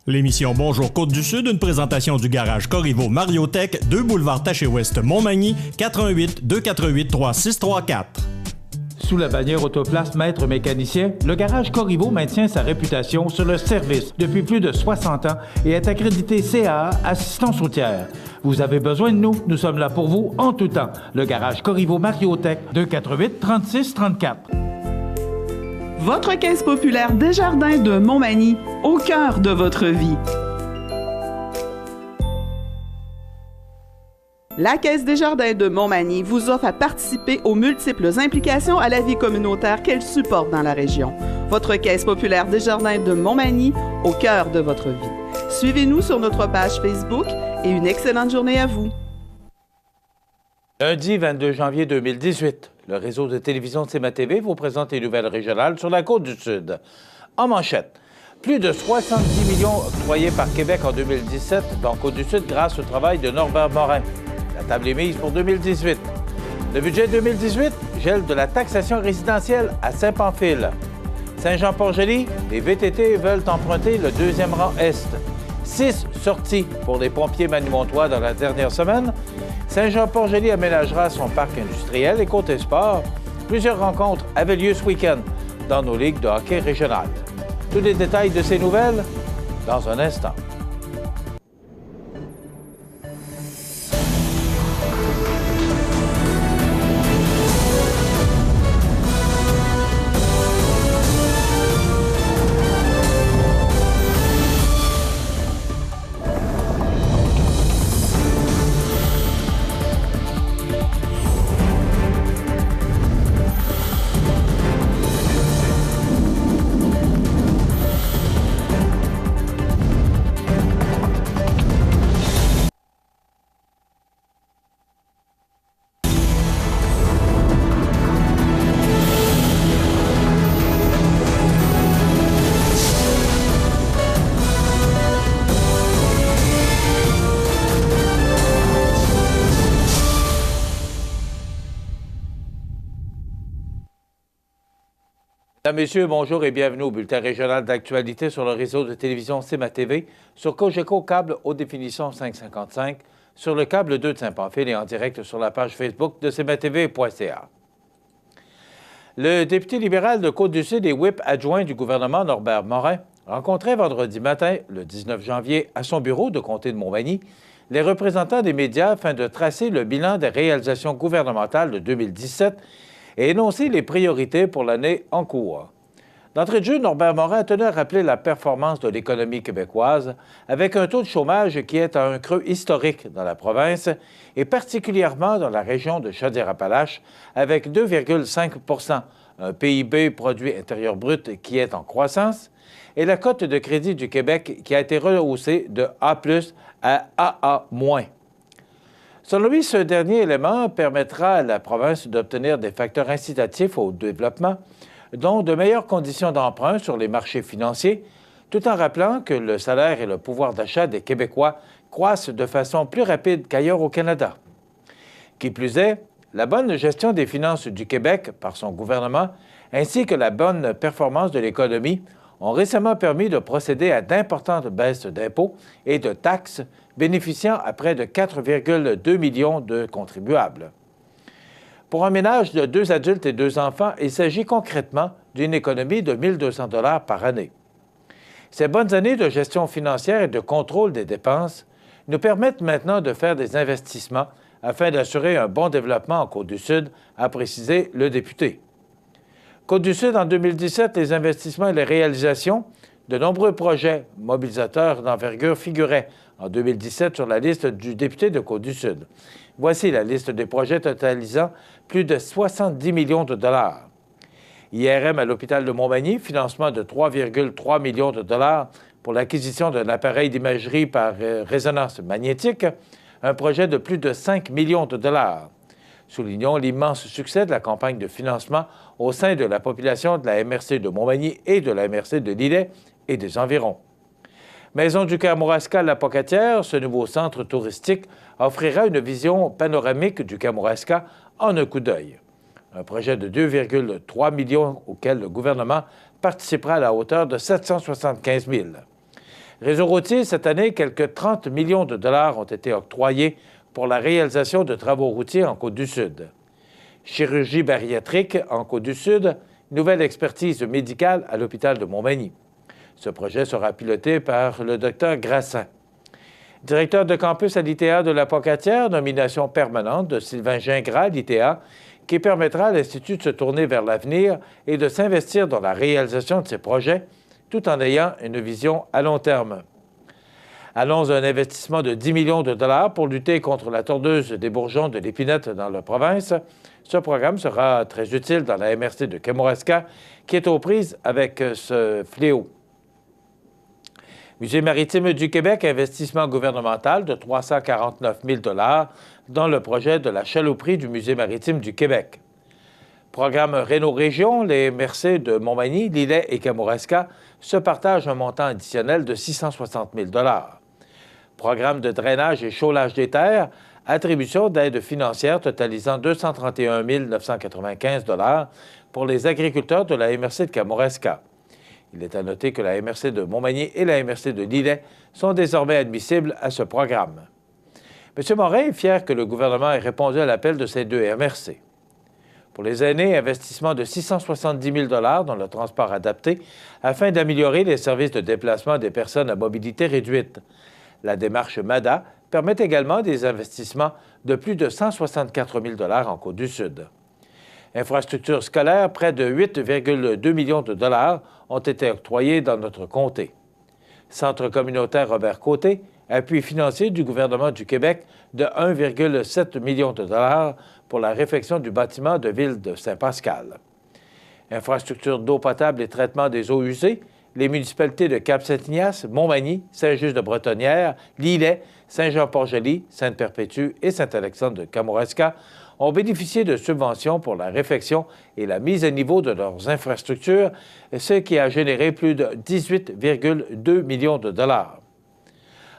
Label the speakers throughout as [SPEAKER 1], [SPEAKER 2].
[SPEAKER 1] L'émission Bonjour Côte-du-Sud, une présentation du garage Corriveau Mariotech, 2 boulevard Taché-Ouest Montmagny, 88 248 3634.
[SPEAKER 2] Sous la bannière Autoplace Maître Mécanicien, le garage Corriveau maintient sa réputation sur le service depuis plus de 60 ans et est accrédité CAA Assistance routière. Vous avez besoin de nous, nous sommes là pour vous en tout temps. Le garage Corriveau Mariotech, 248 36 34.
[SPEAKER 3] Votre caisse populaire Desjardins de Montmagny, au cœur de votre vie. La Caisse Desjardins de Montmagny vous offre à participer aux multiples implications à la vie communautaire qu'elle supporte dans la région. Votre Caisse populaire Desjardins de Montmagny, au cœur de votre vie. Suivez-nous sur notre page Facebook et une excellente journée à vous.
[SPEAKER 4] Lundi 22 janvier 2018, le réseau de télévision CMA TV vous présente les nouvelles régionales sur la Côte-du-Sud. En manchette, plus de 70 millions octroyés par Québec en 2017 dans Côte-du-Sud grâce au travail de Norbert Morin. La table est mise pour 2018. Le budget 2018, gel de la taxation résidentielle à Saint-Pamphile. Saint-Jean-Port-Joli, les VTT veulent emprunter le deuxième rang Est. 6 sorties pour les pompiers manimontois dans la dernière semaine. Saint-Jean-Port-Joli aménagera son parc industriel et côté sport. Plusieurs rencontres avaient lieu ce week-end dans nos ligues de hockey régionales. Tous les détails de ces nouvelles dans un instant. Mesdames, Messieurs, bonjour et bienvenue au bulletin régional d'actualité sur le réseau de télévision CMA TV, sur Cogeco Câble haute définition 555, sur le câble 2 de Saint-Pamphile et en direct sur la page Facebook de cmatv.ca. Le député libéral de Côte-du-Sud et whip adjoint du gouvernement Norbert Morin rencontrait vendredi matin, le 19 janvier, à son bureau de comté de Montmagny, les représentants des médias afin de tracer le bilan des réalisations gouvernementales de 2017 et énoncer les priorités pour l'année en cours. D'entrée de jeu, Norbert Morin a tenu à rappeler la performance de l'économie québécoise avec un taux de chômage qui est à un creux historique dans la province et particulièrement dans la région de Chaudière-Appalaches avec 2,5 %, un PIB, produit intérieur brut, qui est en croissance, et la cote de crédit du Québec qui a été rehaussée de A+ à AA-. Selon lui, ce dernier élément permettra à la province d'obtenir des facteurs incitatifs au développement, dont de meilleures conditions d'emprunt sur les marchés financiers, tout en rappelant que le salaire et le pouvoir d'achat des Québécois croissent de façon plus rapide qu'ailleurs au Canada. Qui plus est, la bonne gestion des finances du Québec par son gouvernement, ainsi que la bonne performance de l'économie, ont récemment permis de procéder à d'importantes baisses d'impôts et de taxes bénéficiant à près de 4,2 millions de contribuables. Pour un ménage de 2 adultes et 2 enfants, il s'agit concrètement d'une économie de 1 200 $ par année. Ces bonnes années de gestion financière et de contrôle des dépenses nous permettent maintenant de faire des investissements afin d'assurer un bon développement en Côte-du-Sud, a précisé le député. Côte-du-Sud, en 2017, les investissements et les réalisations de nombreux projets mobilisateurs d'envergure figuraient en 2017 sur la liste du député de Côte-du-Sud. Voici la liste des projets totalisant plus de 70 millions de dollars. IRM à l'hôpital de Montmagny, financement de 3,3 millions de dollars pour l'acquisition d'un appareil d'imagerie par résonance magnétique, un projet de plus de 5 millions de dollars. Soulignons l'immense succès de la campagne de financement au sein de la population de la MRC de Montmagny et de la MRC de Lillet et des environs. Maison du Kamouraska-La Pocatière, ce nouveau centre touristique offrira une vision panoramique du Kamouraska en un coup d'œil. Un projet de 2,3 millions auquel le gouvernement participera à la hauteur de 775 000. Réseau routier, cette année, quelques 30 millions de dollars ont été octroyés pour la réalisation de travaux routiers en Côte-du-Sud. Chirurgie bariatrique en Côte-du-Sud, nouvelle expertise médicale à l'hôpital de Montmagny. Ce projet sera piloté par le Dr Grassin. Directeur de campus à l'ITA de la Pocatière, nomination permanente de Sylvain Gingras à l'ITA, qui permettra à l'Institut de se tourner vers l'avenir et de s'investir dans la réalisation de ses projets, tout en ayant une vision à long terme. Annonce un investissement de 10 millions de dollars pour lutter contre la tordeuse des bourgeons de l'épinette dans la province. Ce programme sera très utile dans la MRC de Kamouraska, qui est aux prises avec ce fléau. Musée maritime du Québec, investissement gouvernemental de 349 000 $ dans le projet de la chalouperie du Musée maritime du Québec. Programme Réno-Région, les MRC de Montmagny, Lillet et Kamouraska se partagent un montant additionnel de 660 000 $. Programme de drainage et chaulage des terres, attribution d'aides financières totalisant 231 995 $ pour les agriculteurs de la MRC de Kamouraska. Il est à noter que la MRC de Montmagny et la MRC de Lillet sont désormais admissibles à ce programme. M. Morin est fier que le gouvernement ait répondu à l'appel de ces deux MRC. Pour les aînés, investissement de 670 000 $ dans le transport adapté afin d'améliorer les services de déplacement des personnes à mobilité réduite. La démarche MADA permet également des investissements de plus de 164 000 $ en Côte-du-Sud. Infrastructures scolaires, près de 8,2 millions de dollars ont été octroyés dans notre comté. Centre communautaire Robert Côté, appui financier du gouvernement du Québec de 1,7 million de dollars pour la réfection du bâtiment de ville de Saint-Pascal. Infrastructures d'eau potable et traitement des eaux usées, les municipalités de Cap-Saint-Ignace, Montmagny, Saint-Just-de-Bretonnière, Lillet, Saint-Jean-Port-Joli, Sainte-Perpétue et Saint-Alexandre de Kamouraska ont bénéficié de subventions pour la réfection et la mise à niveau de leurs infrastructures, ce qui a généré plus de 18,2 millions de dollars.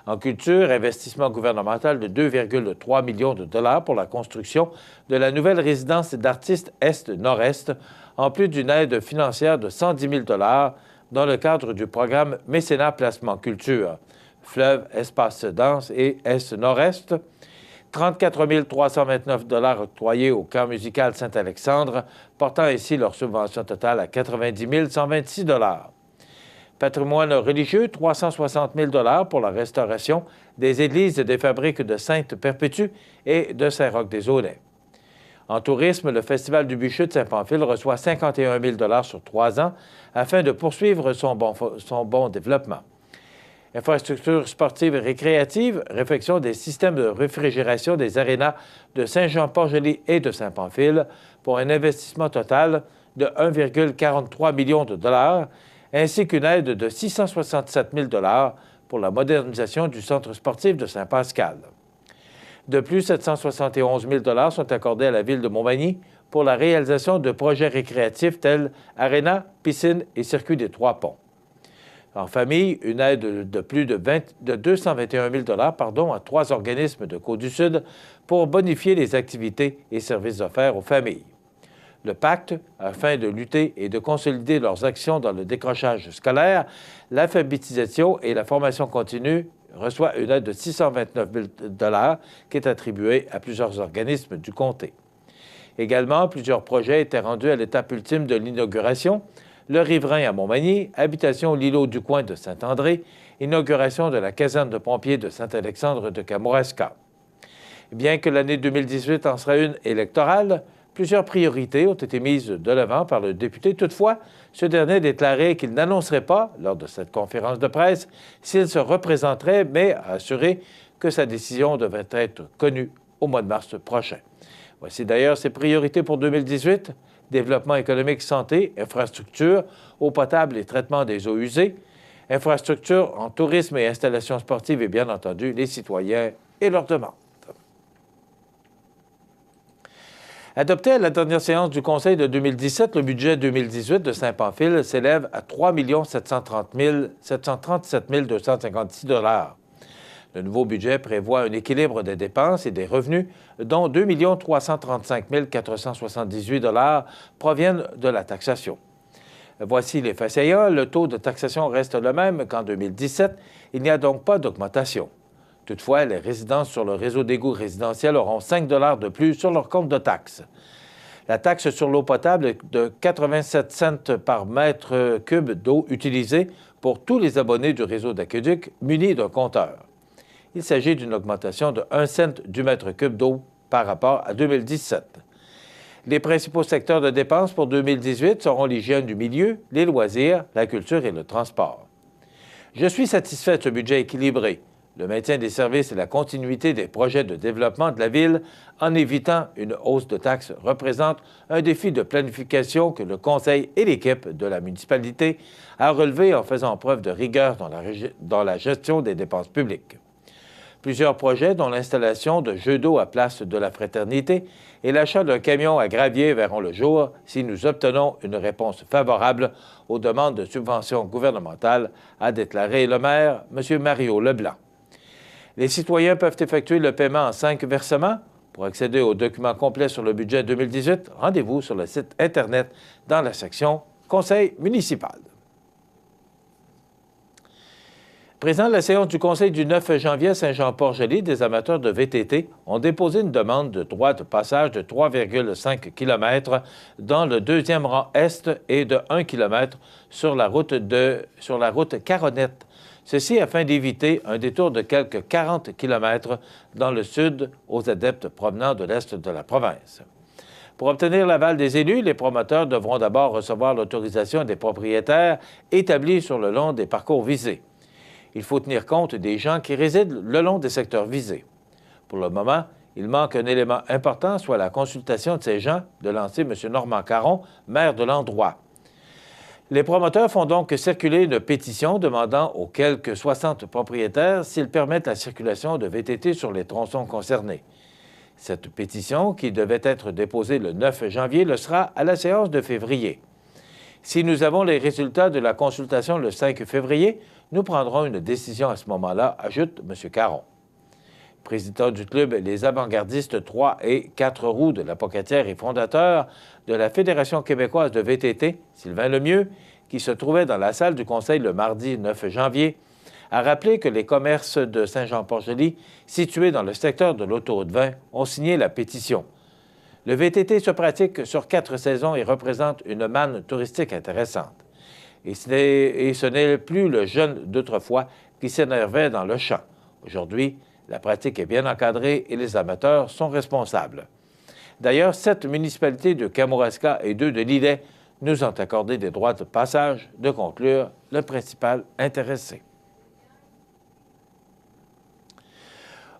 [SPEAKER 4] En culture, investissement gouvernemental de 2,3 millions de dollars pour la construction de la nouvelle résidence d'artistes Est-Nord-Est, en plus d'une aide financière de 110 000 $ dans le cadre du programme Mécénat Placement Culture, Fleuve, Espace Danse et Est-Nord-Est, 34 329 $ octroyés au camp musical Saint-Alexandre, portant ainsi leur subvention totale à 90 126 $. Patrimoine religieux, 360 000 $ pour la restauration des églises et des fabriques de Sainte-Perpétue et de Saint-Roch-des-Aulnay. En tourisme, le Festival du Bûcher de Saint-Pamphile reçoit 51 000 $ sur 3 ans afin de poursuivre son bon développement. Infrastructures sportives et récréatives, réfection des systèmes de réfrigération des arénas de Saint-Jean-Port-Joli et de Saint-Pamphile pour un investissement total de 1,43 million de dollars, ainsi qu'une aide de 667 000 $ pour la modernisation du centre sportif de Saint-Pascal. De plus, 771 000 $ sont accordés à la Ville de Montmagny pour la réalisation de projets récréatifs tels aréna, piscine et circuit des Trois-Ponts. En famille, une aide de plus de 221 000 $ à 3 organismes de Côte-du-Sud pour bonifier les activités et services offerts aux familles. Le pacte, afin de lutter et de consolider leurs actions dans le décrochage scolaire, l'alphabétisation et la formation continue, reçoit une aide de 629 000 $ qui est attribuée à plusieurs organismes du comté. Également, plusieurs projets étaient rendus à l'étape ultime de l'inauguration. Le Riverain à Montmagny, habitation l'îlot du coin de Saint-André, inauguration de la caserne de pompiers de Saint-Alexandre de Kamouraska. Bien que l'année 2018 en sera une électorale, plusieurs priorités ont été mises de l'avant par le député. Toutefois, ce dernier déclarait qu'il n'annoncerait pas, lors de cette conférence de presse, s'il se représenterait, mais a assuré que sa décision devrait être connue au mois de mars prochain. Voici d'ailleurs ses priorités pour 2018. Développement économique, santé, infrastructure, eau potable et traitement des eaux usées, infrastructure en tourisme et installations sportives et bien entendu les citoyens et leurs demandes. Adopté à la dernière séance du Conseil de 2017, le budget 2018 de Saint-Pamphile s'élève à 3 737 256 $. Le nouveau budget prévoit un équilibre des dépenses et des revenus, dont 2 335 478 $ proviennent de la taxation. Voici les faits saillants. Le taux de taxation reste le même qu'en 2017. Il n'y a donc pas d'augmentation. Toutefois, les résidences sur le réseau d'égouts résidentiel auront 5 $ de plus sur leur compte de taxes. La taxe sur l'eau potable est de 87 cents par mètre cube d'eau utilisée pour tous les abonnés du réseau d'aqueduc munis d'un compteur. Il s'agit d'une augmentation de 1 cent du mètre cube d'eau par rapport à 2017. Les principaux secteurs de dépenses pour 2018 seront l'hygiène du milieu, les loisirs, la culture et le transport. Je suis satisfait de ce budget équilibré, le maintien des services et la continuité des projets de développement de la Ville en évitant une hausse de taxes représente un défi de planification que le Conseil et l'équipe de la municipalité a relevé en faisant preuve de rigueur dans la gestion des dépenses publiques. Plusieurs projets, dont l'installation de jeux d'eau à Place de la Fraternité et l'achat d'un camion à gravier, verront le jour si nous obtenons une réponse favorable aux demandes de subventions gouvernementales, a déclaré le maire, M. Mario Leblanc. Les citoyens peuvent effectuer le paiement en 5 versements. Pour accéder aux documents complets sur le budget 2018, rendez-vous sur le site Internet dans la section Conseil municipal. Présent à la séance du Conseil du 9 janvier à Saint-Jean-Port-Joli, des amateurs de VTT ont déposé une demande de droit de passage de 3,5 km dans le deuxième rang est et de 1 km sur la route Caronette. Ceci afin d'éviter un détour de quelques 40 km dans le sud aux adeptes provenant de l'est de la province. Pour obtenir l'aval des élus, les promoteurs devront d'abord recevoir l'autorisation des propriétaires établis sur le long des parcours visés. Il faut tenir compte des gens qui résident le long des secteurs visés. Pour le moment, il manque un élément important, soit la consultation de ces gens, de lancer M. Normand Caron, maire de l'endroit. Les promoteurs font donc circuler une pétition demandant aux quelques 60 propriétaires s'ils permettent la circulation de VTT sur les tronçons concernés. Cette pétition, qui devait être déposée le 9 janvier, le sera à la séance de février. Si nous avons les résultats de la consultation le 5 février, nous prendrons une décision à ce moment-là, ajoute M. Caron. Président du club Les Avant-Gardistes 3 et 4 roues de la Pocatière et fondateur de la Fédération québécoise de VTT, Sylvain Lemieux, qui se trouvait dans la salle du Conseil le mardi 9 janvier, a rappelé que les commerces de Saint-Jean-Port-Joli, situés dans le secteur de l'autoroute 20, ont signé la pétition. Le VTT se pratique sur 4 saisons et représente une manne touristique intéressante. Et ce n'est plus le jeune d'autrefois qui s'énervait dans le champ. Aujourd'hui, la pratique est bien encadrée et les amateurs sont responsables. D'ailleurs, 7 municipalités de Kamouraska et 2 de Lillet nous ont accordé des droits de passage, de conclure le principal intéressé.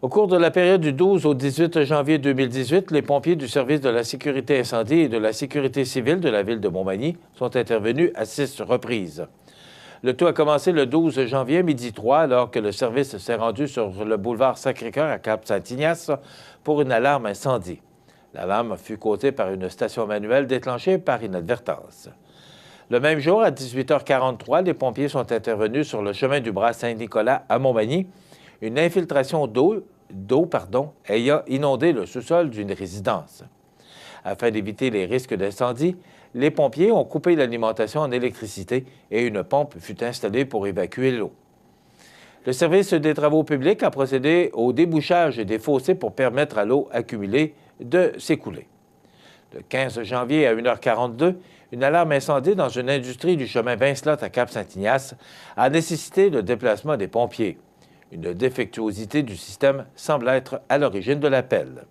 [SPEAKER 4] Au cours de la période du 12 au 18 janvier 2018, les pompiers du service de la sécurité incendie et de la sécurité civile de la ville de Montmagny sont intervenus à 6 reprises. Le tout a commencé le 12 janvier, midi 3, alors que le service s'est rendu sur le boulevard Sacré-Cœur à Cap-Saint-Ignace pour une alarme incendie. L'alarme fut causée par une station manuelle déclenchée par inadvertance. Le même jour, à 18h43, les pompiers sont intervenus sur le chemin du bras Saint-Nicolas à Montmagny, une infiltration d'eau ayant inondé le sous-sol d'une résidence. Afin d'éviter les risques d'incendie, les pompiers ont coupé l'alimentation en électricité et une pompe fut installée pour évacuer l'eau. Le service des travaux publics a procédé au débouchage des fossés pour permettre à l'eau accumulée de s'écouler. Le 15 janvier à 1h42, une alarme incendie dans une industrie du chemin Vincelotte à Cap-Saint-Ignace a nécessité le déplacement des pompiers. Une défectuosité du système semble être à l'origine de l'appel.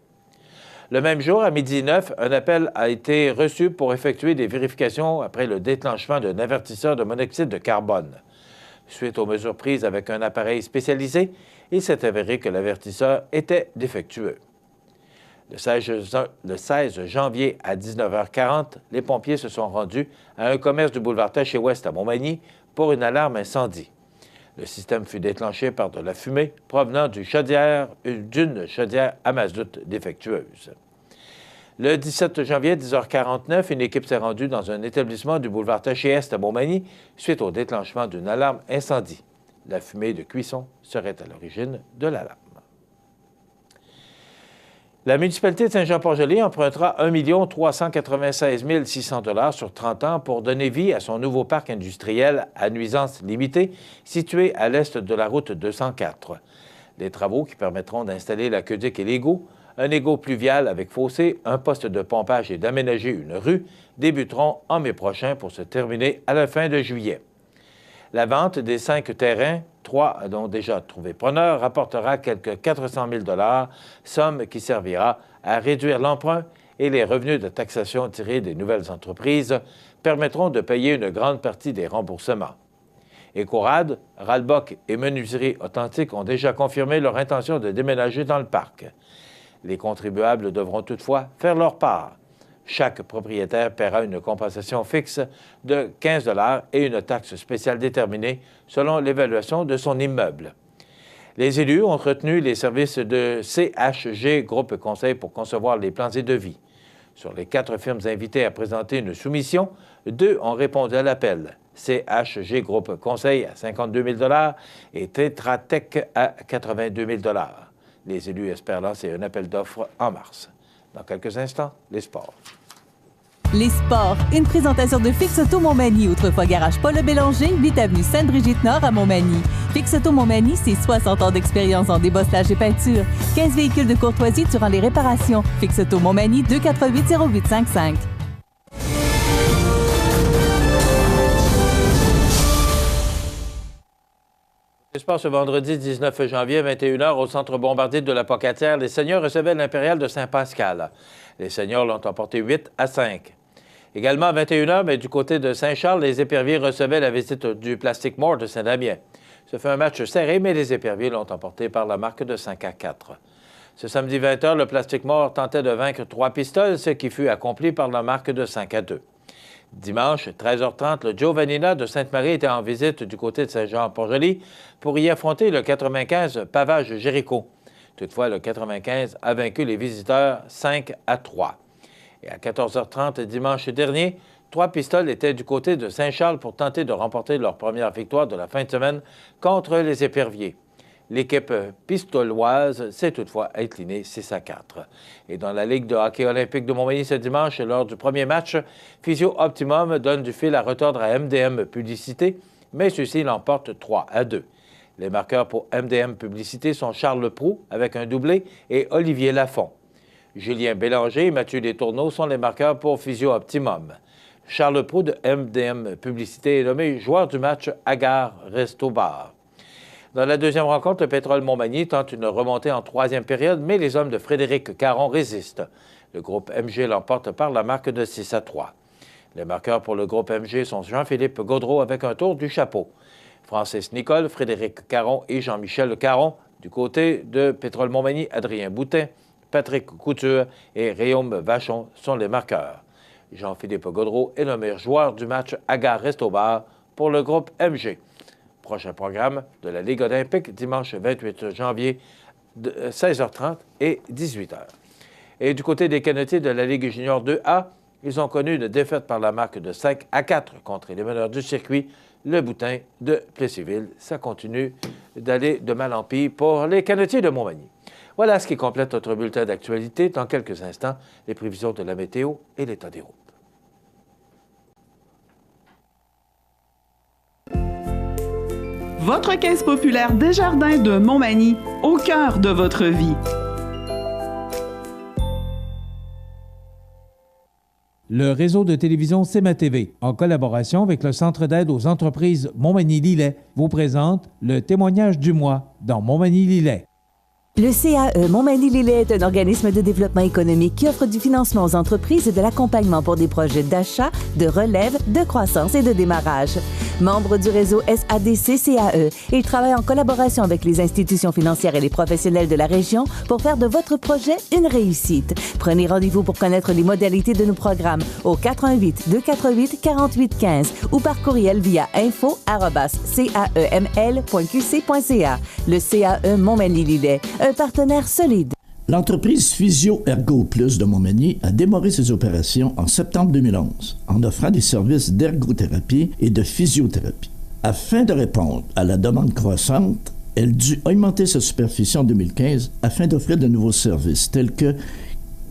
[SPEAKER 4] Le même jour, à midi 9, un appel a été reçu pour effectuer des vérifications après le déclenchement d'un avertisseur de monoxyde de carbone. Suite aux mesures prises avec un appareil spécialisé, il s'est avéré que l'avertisseur était défectueux. Le 16 janvier à 19h40, les pompiers se sont rendus à un commerce du boulevard Taché-Ouest à Montmagny pour une alarme incendie. Le système fut déclenché par de la fumée provenant d'une chaudière à mazout défectueuse. Le 17 janvier à 10h49, une équipe s'est rendue dans un établissement du boulevard Taché-Est à Montmagny suite au déclenchement d'une alarme incendie. La fumée de cuisson serait à l'origine de l'alarme. La municipalité de Saint-Jean-Port-Joli empruntera 1 396 600 $ sur 30 ans pour donner vie à son nouveau parc industriel à nuisance limitée situé à l'est de la route 204. Les travaux qui permettront d'installer l'aqueduc et l'égout, un égout pluvial avec fossé, un poste de pompage et d'aménager une rue débuteront en mai prochain pour se terminer à la fin de juillet. La vente des 5 terrains, 3 ont déjà trouvé preneur, rapportera quelques 400 000 $, somme qui servira à réduire l'emprunt et les revenus de taxation tirés des nouvelles entreprises permettront de payer une grande partie des remboursements. Écorade, Ralbock et Menuiserie Authentique ont déjà confirmé leur intention de déménager dans le parc. Les contribuables devront toutefois faire leur part. Chaque propriétaire paiera une compensation fixe de 15 $ et une taxe spéciale déterminée selon l'évaluation de son immeuble. Les élus ont retenu les services de CHG Groupe Conseil pour concevoir les plans et devis. Sur les 4 firmes invitées à présenter une soumission, 2 ont répondu à l'appel. CHG Groupe Conseil à 52 000 $ et Tetratech à 82 000 $. Les élus espèrent lancer un appel d'offres en mars. Dans quelques instants, les sports.
[SPEAKER 5] Les sports, une présentation de Fix Auto Montmagny, autrefois garage Paul Bélanger, 8 avenue Sainte-Brigitte-Nord à Montmagny. Fix Auto Montmagny, c'est 60 ans d'expérience en débosselage et peinture. 15 véhicules de courtoisie durant les réparations. Fix Auto Montmagny, 248-0855.
[SPEAKER 4] Sport ce vendredi 19 janvier, 21h, au centre Bombardier de la Pocatière, les Seigneurs recevaient l'Impérial de Saint-Pascal. Les Seigneurs l'ont emporté 8-5. Également à 21h, mais du côté de Saint-Charles, les Éperviers recevaient la visite du Plastic Mort de Saint-Damien. Ce fut un match serré, mais les Éperviers l'ont emporté par la marque de 5-4. Ce samedi 20h, le Plastic Mort tentait de vaincre 3 Pistoles, ce qui fut accompli par la marque de 5-2. Dimanche, 13h30, le Giovannina de Sainte-Marie était en visite du côté de Saint-Jean-Port-Joli pour y affronter le 95 Pavage Jéricho. Toutefois, le 95 a vaincu les visiteurs 5-3. Et à 14h30 dimanche dernier, 3 Pistoles étaient du côté de Saint-Charles pour tenter de remporter leur première victoire de la fin de semaine contre les Éperviers. L'équipe pistoloise s'est toutefois inclinée 6-4. Et dans la Ligue de hockey olympique de Montmagny ce dimanche, lors du premier match, Physio Optimum donne du fil à retordre à MDM Publicité, mais ceux-ci l'emportent 3-2. Les marqueurs pour MDM Publicité sont Charles Proulx avec un doublé et Olivier Lafont. Julien Bélanger et Mathieu Letourneau sont les marqueurs pour Physio Optimum. Charles Proulx de MDM Publicité est nommé joueur du match à Gare Resto Bar. Dans la deuxième rencontre, le Pétrole Montmagny tente une remontée en troisième période, mais les hommes de Frédéric Caron résistent. Le groupe MG l'emporte par la marque de 6-3. Les marqueurs pour le groupe MG sont Jean-Philippe Gaudreau avec un tour du chapeau. Francis Nicole, Frédéric Caron et Jean-Michel Caron. Du côté de Pétrole Montmagny, Adrien Boutin, Patrick Couture et Réaume Vachon sont les marqueurs. Jean-Philippe Gaudreau est le meilleur joueur du match à Gare Resto Bar pour le groupe MG. Prochain programme de la Ligue olympique, dimanche 28 janvier, de 16h30 et 18h. Et du côté des canotiers de la Ligue junior 2A, ils ont connu une défaite par la marque de 5-4 contre les meneurs du circuit, le Boutin de Plessisville. Ça continue d'aller de mal en pis pour les canotiers de Montmagny. Voilà ce qui complète notre bulletin d'actualité. Dans quelques instants, les prévisions de la météo et l'état des routes.
[SPEAKER 3] Votre caisse populaire Desjardins de Montmagny, au cœur de votre vie.
[SPEAKER 2] Le réseau de télévision CMA-TV, en collaboration avec le Centre d'aide aux entreprises Montmagny-Lillet, vous présente le témoignage du mois dans Montmagny-Lillet.
[SPEAKER 5] Le CAE Montmagny-Lillet est un organisme de développement économique qui offre du financement aux entreprises et de l'accompagnement pour des projets d'achat, de relève, de croissance et de démarrage. Membre du réseau SADC-CAE, il travaille en collaboration avec les institutions financières et les professionnels de la région pour faire de votre projet une réussite. Prenez rendez-vous pour connaître les modalités de nos programmes au 418-248-4815 ou par courriel via info@caeml.qc.ca. Le CAE Montmagny-Lillet, un partenaire solide.
[SPEAKER 6] L'entreprise Physio Ergo Plus de Montmagny a démarré ses opérations en septembre 2011 en offrant des services d'ergothérapie et de physiothérapie. Afin de répondre à la demande croissante, Elle dut augmenter sa superficie en 2015 afin d'offrir de nouveaux services tels que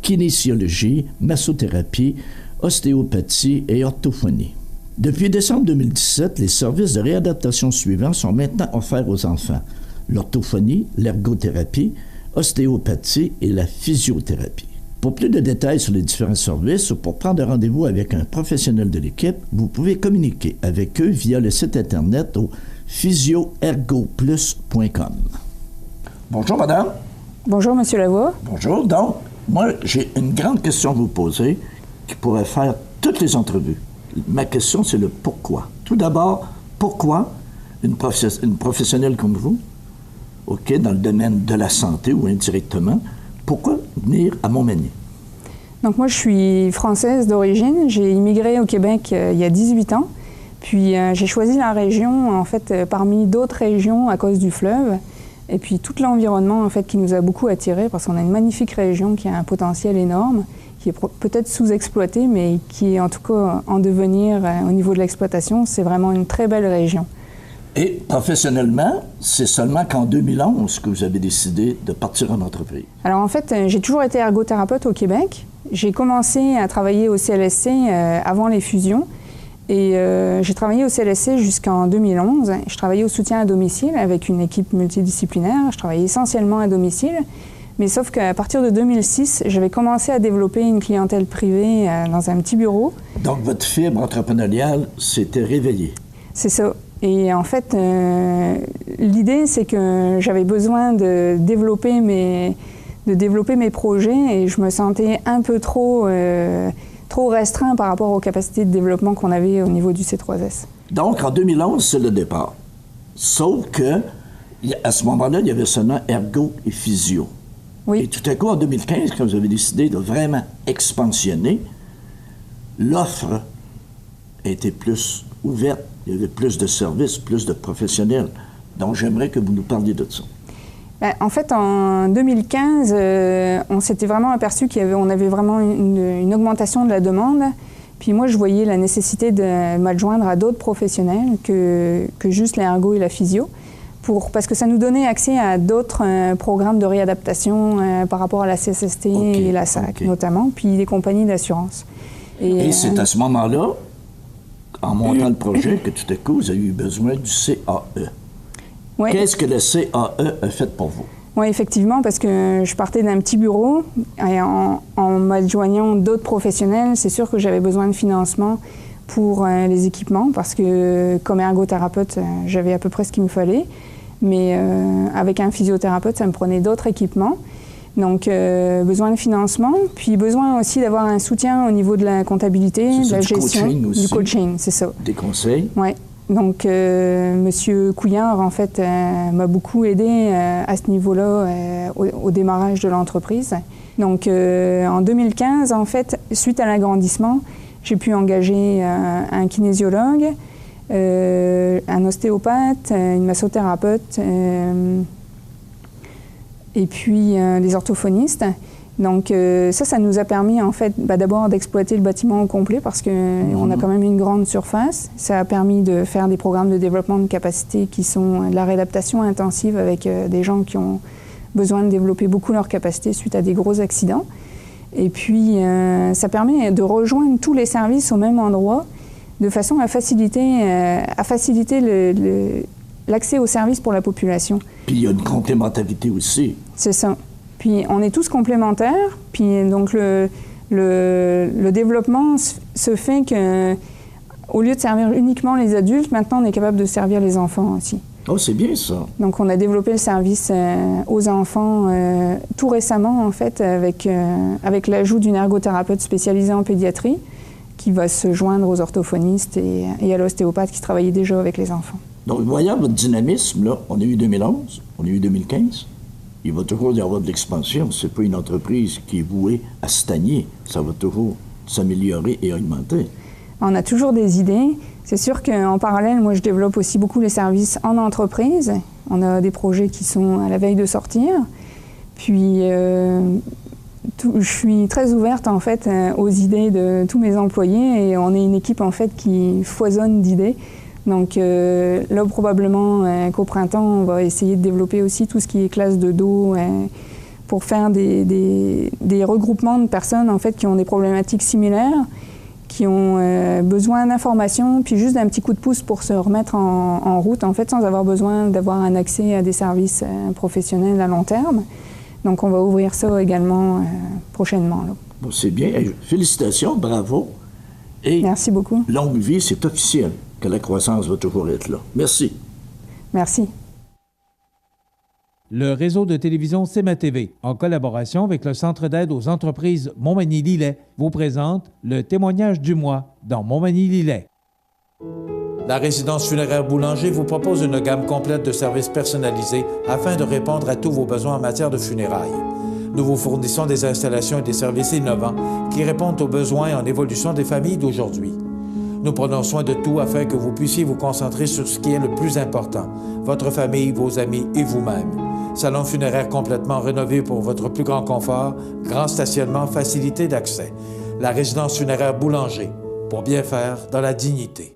[SPEAKER 6] kinésiologie, massothérapie, ostéopathie et orthophonie. Depuis décembre 2017, les services de réadaptation suivants sont maintenant offerts aux enfants: l'orthophonie, l'ergothérapie, ostéopathie et la physiothérapie. Pour plus de détails sur les différents services ou pour prendre rendez-vous avec un professionnel de l'équipe, vous pouvez communiquer avec eux via le site Internet au physioergoplus.com. Bonjour, madame.
[SPEAKER 7] Bonjour, monsieur Lavoie.
[SPEAKER 6] Bonjour. Donc, moi, j'ai une grande question à vous poser qui pourrait faire toutes les entrevues. Ma question, c'est le pourquoi. Tout d'abord, pourquoi une professionnelle comme vous, OK, dans le domaine de la santé ou indirectement, pourquoi venir à Montmagny?
[SPEAKER 7] Donc moi, je suis française d'origine. J'ai immigré au Québec il y a 18 ans. Puis j'ai choisi la région, en fait, parmi d'autres régions à cause du fleuve. Et puis tout l'environnement, en fait, qui nous a beaucoup attirés parce qu'on a une magnifique région qui a un potentiel énorme, qui est peut-être sous-exploité, mais qui est en tout cas en devenir au niveau de l'exploitation. C'est vraiment une très belle région.
[SPEAKER 6] Et professionnellement, c'est seulement qu'en 2011 que vous avez décidé de partir en entreprise.
[SPEAKER 7] Alors en fait, j'ai toujours été ergothérapeute au Québec. J'ai commencé à travailler au CLSC avant les fusions. Et j'ai travaillé au CLSC jusqu'en 2011. Je travaillais au soutien à domicile avec une équipe multidisciplinaire. Je travaillais essentiellement à domicile. Mais sauf qu'à partir de 2006, j'avais commencé à développer une clientèle privée dans un petit bureau. Donc
[SPEAKER 6] votre fibre entrepreneuriale s'était réveillée.
[SPEAKER 7] C'est ça. Et en fait, l'idée, c'est que j'avais besoin de développer mes projets et je me sentais un peu trop restreint par rapport aux capacités de développement qu'on avait au niveau du C3S.
[SPEAKER 6] Donc, en 2011, c'est le départ. Sauf que, à ce moment-là, il y avait seulement ergo et physio.
[SPEAKER 7] Oui.
[SPEAKER 6] Et tout à coup, en 2015, quand vous avez décidé de vraiment expansionner, l'offre était plus ouverte. Il y avait plus de services, plus de professionnels. Donc, j'aimerais que vous nous parliez de ça.
[SPEAKER 7] En fait, en 2015, on s'était vraiment aperçu qu'on avait vraiment une augmentation de la demande. Puis moi, je voyais la nécessité de m'adjoindre à d'autres professionnels que juste l'ergo et la physio, parce que ça nous donnait accès à d'autres programmes de réadaptation par rapport à la CSST et la SAC notamment, puis les compagnies d'assurance.
[SPEAKER 6] Et c'est à ce moment-là, en montant le projet, que tout à coup, vous avez eu besoin du CAE.
[SPEAKER 7] Oui.
[SPEAKER 6] Qu'est-ce que le CAE a fait pour vous?
[SPEAKER 7] Oui, effectivement, parce que je partais d'un petit bureau et en m'adjoignant d'autres professionnels, c'est sûr que j'avais besoin de financement pour les équipements parce que comme ergothérapeute, j'avais à peu près ce qu'il me fallait. Mais avec un physiothérapeute, ça me prenait d'autres équipements. Donc, besoin de financement, puis besoin aussi d'avoir un soutien au niveau de la comptabilité, de la gestion, du coaching, c'est ça. Des conseils? Oui. Donc, Monsieur Couillard, en fait, m'a beaucoup aidé à ce niveau-là au démarrage de l'entreprise. Donc, en 2015, en fait, suite à l'agrandissement, j'ai pu engager un kinésiologue, un ostéopathe, une massothérapeute, et puis des orthophonistes. Donc ça nous a permis en fait d'abord d'exploiter le bâtiment au complet parce qu'on a quand même une grande surface. Ça a permis de faire des programmes de développement de capacité qui sont de la réadaptation intensive avec des gens qui ont besoin de développer beaucoup leur capacité suite à des gros accidents. Et puis ça permet de rejoindre tous les services au même endroit de façon à faciliter l'accès aux services pour la population. Puis il y a une complémentarité aussi. C'est ça. Puis on est tous complémentaires, puis donc le développement se fait qu'au lieu de servir uniquement les adultes, maintenant on est capable de servir les enfants aussi. Oh, c'est bien ça. Donc on a développé le service aux enfants tout récemment en fait avec l'ajout d'une ergothérapeute spécialisée en pédiatrie qui va se joindre aux orthophonistes et à l'ostéopathe qui travaillait déjà avec les enfants. Donc voyant votre dynamisme, là, on a eu 2011, on a eu 2015. Il va toujours y avoir de l'expansion. C'est pas une entreprise qui est vouée à stagner. Ça va toujours s'améliorer et augmenter. On a toujours des idées. C'est sûr qu'en parallèle, moi, je développe aussi beaucoup les services en entreprise. On a des projets qui sont à la veille de sortir. Puis, je suis très ouverte, en fait, aux idées de tous mes employés. Et on est une équipe, en fait, qui foisonne d'idées. Donc là, probablement qu'au printemps, on va essayer de développer aussi tout ce qui est classe de dos pour faire des regroupements de personnes en fait qui ont des problématiques similaires, qui ont besoin d'informations, puis juste d'un petit coup de pouce pour se remettre en route, en fait, sans avoir besoin d'avoir un accès à des services professionnels à long terme. Donc, on va ouvrir ça également prochainement. Là.
[SPEAKER 6] Bon, c'est bien. Félicitations, bravo. Et
[SPEAKER 7] merci beaucoup.
[SPEAKER 6] Longue vie, c'est officiel que la croissance va toujours être là. Merci.
[SPEAKER 7] Merci.
[SPEAKER 2] Le réseau de télévision CMA-TV, en collaboration avec le Centre d'aide aux entreprises Montmagny-Lillet, vous présente le témoignage du mois dans Montmagny-Lillet.
[SPEAKER 4] La résidence funéraire Boulanger vous propose une gamme complète de services personnalisés afin de répondre à tous vos besoins en matière de funérailles. Nous vous fournissons des installations et des services innovants qui répondent aux besoins en évolution des familles d'aujourd'hui. Nous prenons soin de tout afin que vous puissiez vous concentrer sur ce qui est le plus important, votre famille, vos amis et vous-même. Salon funéraire complètement rénové pour votre plus grand confort, grand stationnement, facilité d'accès. La résidence funéraire Boulanger, pour bien faire dans la dignité.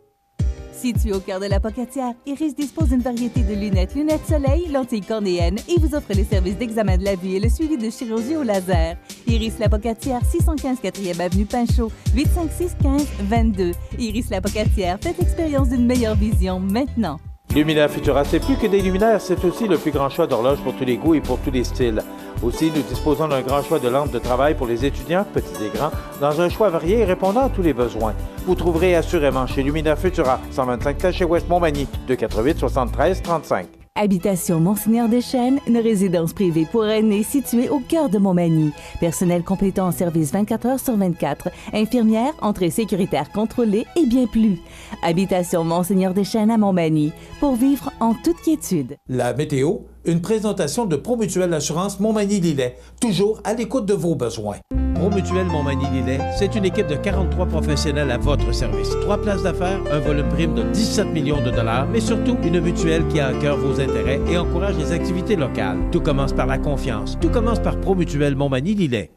[SPEAKER 5] Situé au cœur de la Pocatière, Iris dispose d'une variété de lunettes soleil, lentilles cornéennes et vous offre les services d'examen de la vue et le suivi de chirurgie au laser. Iris la Pocatière, 615 4e avenue Pinchot, 856 15 22. Iris la Pocatière, faites l'expérience d'une meilleure vision maintenant.
[SPEAKER 4] Luminaire Futura, c'est plus que des luminaires, c'est aussi le plus grand choix d'horloges pour tous les goûts et pour tous les styles. Aussi, nous disposons d'un grand choix de lampes de travail pour les étudiants, petits et grands, dans un choix varié et répondant à tous les besoins. Vous trouverez assurément chez Luminaire Futura, 125 Taché-Ouest Montmagny, 248 73 35.
[SPEAKER 5] Habitation Monseigneur Deschênes, une résidence privée pour aînés située au cœur de Montmagny. Personnel complétant en service 24 heures sur 24. Infirmière, entrée sécuritaire contrôlée et bien plus. Habitation Monseigneur Deschênes à Montmagny, pour vivre en toute quiétude.
[SPEAKER 4] La météo, une présentation de Promutuelle Assurance Montmagny-Lillet, toujours à l'écoute de vos besoins.
[SPEAKER 2] Promutuelle Montmagny-Lillet, c'est une équipe de 43 professionnels à votre service. 3 places d'affaires, un volume prime de 17 millions de dollars, mais surtout une mutuelle qui a à cœur vos intérêts et encourage les activités locales. Tout commence par la confiance. Tout commence par Promutuelle Montmagny-Lillet.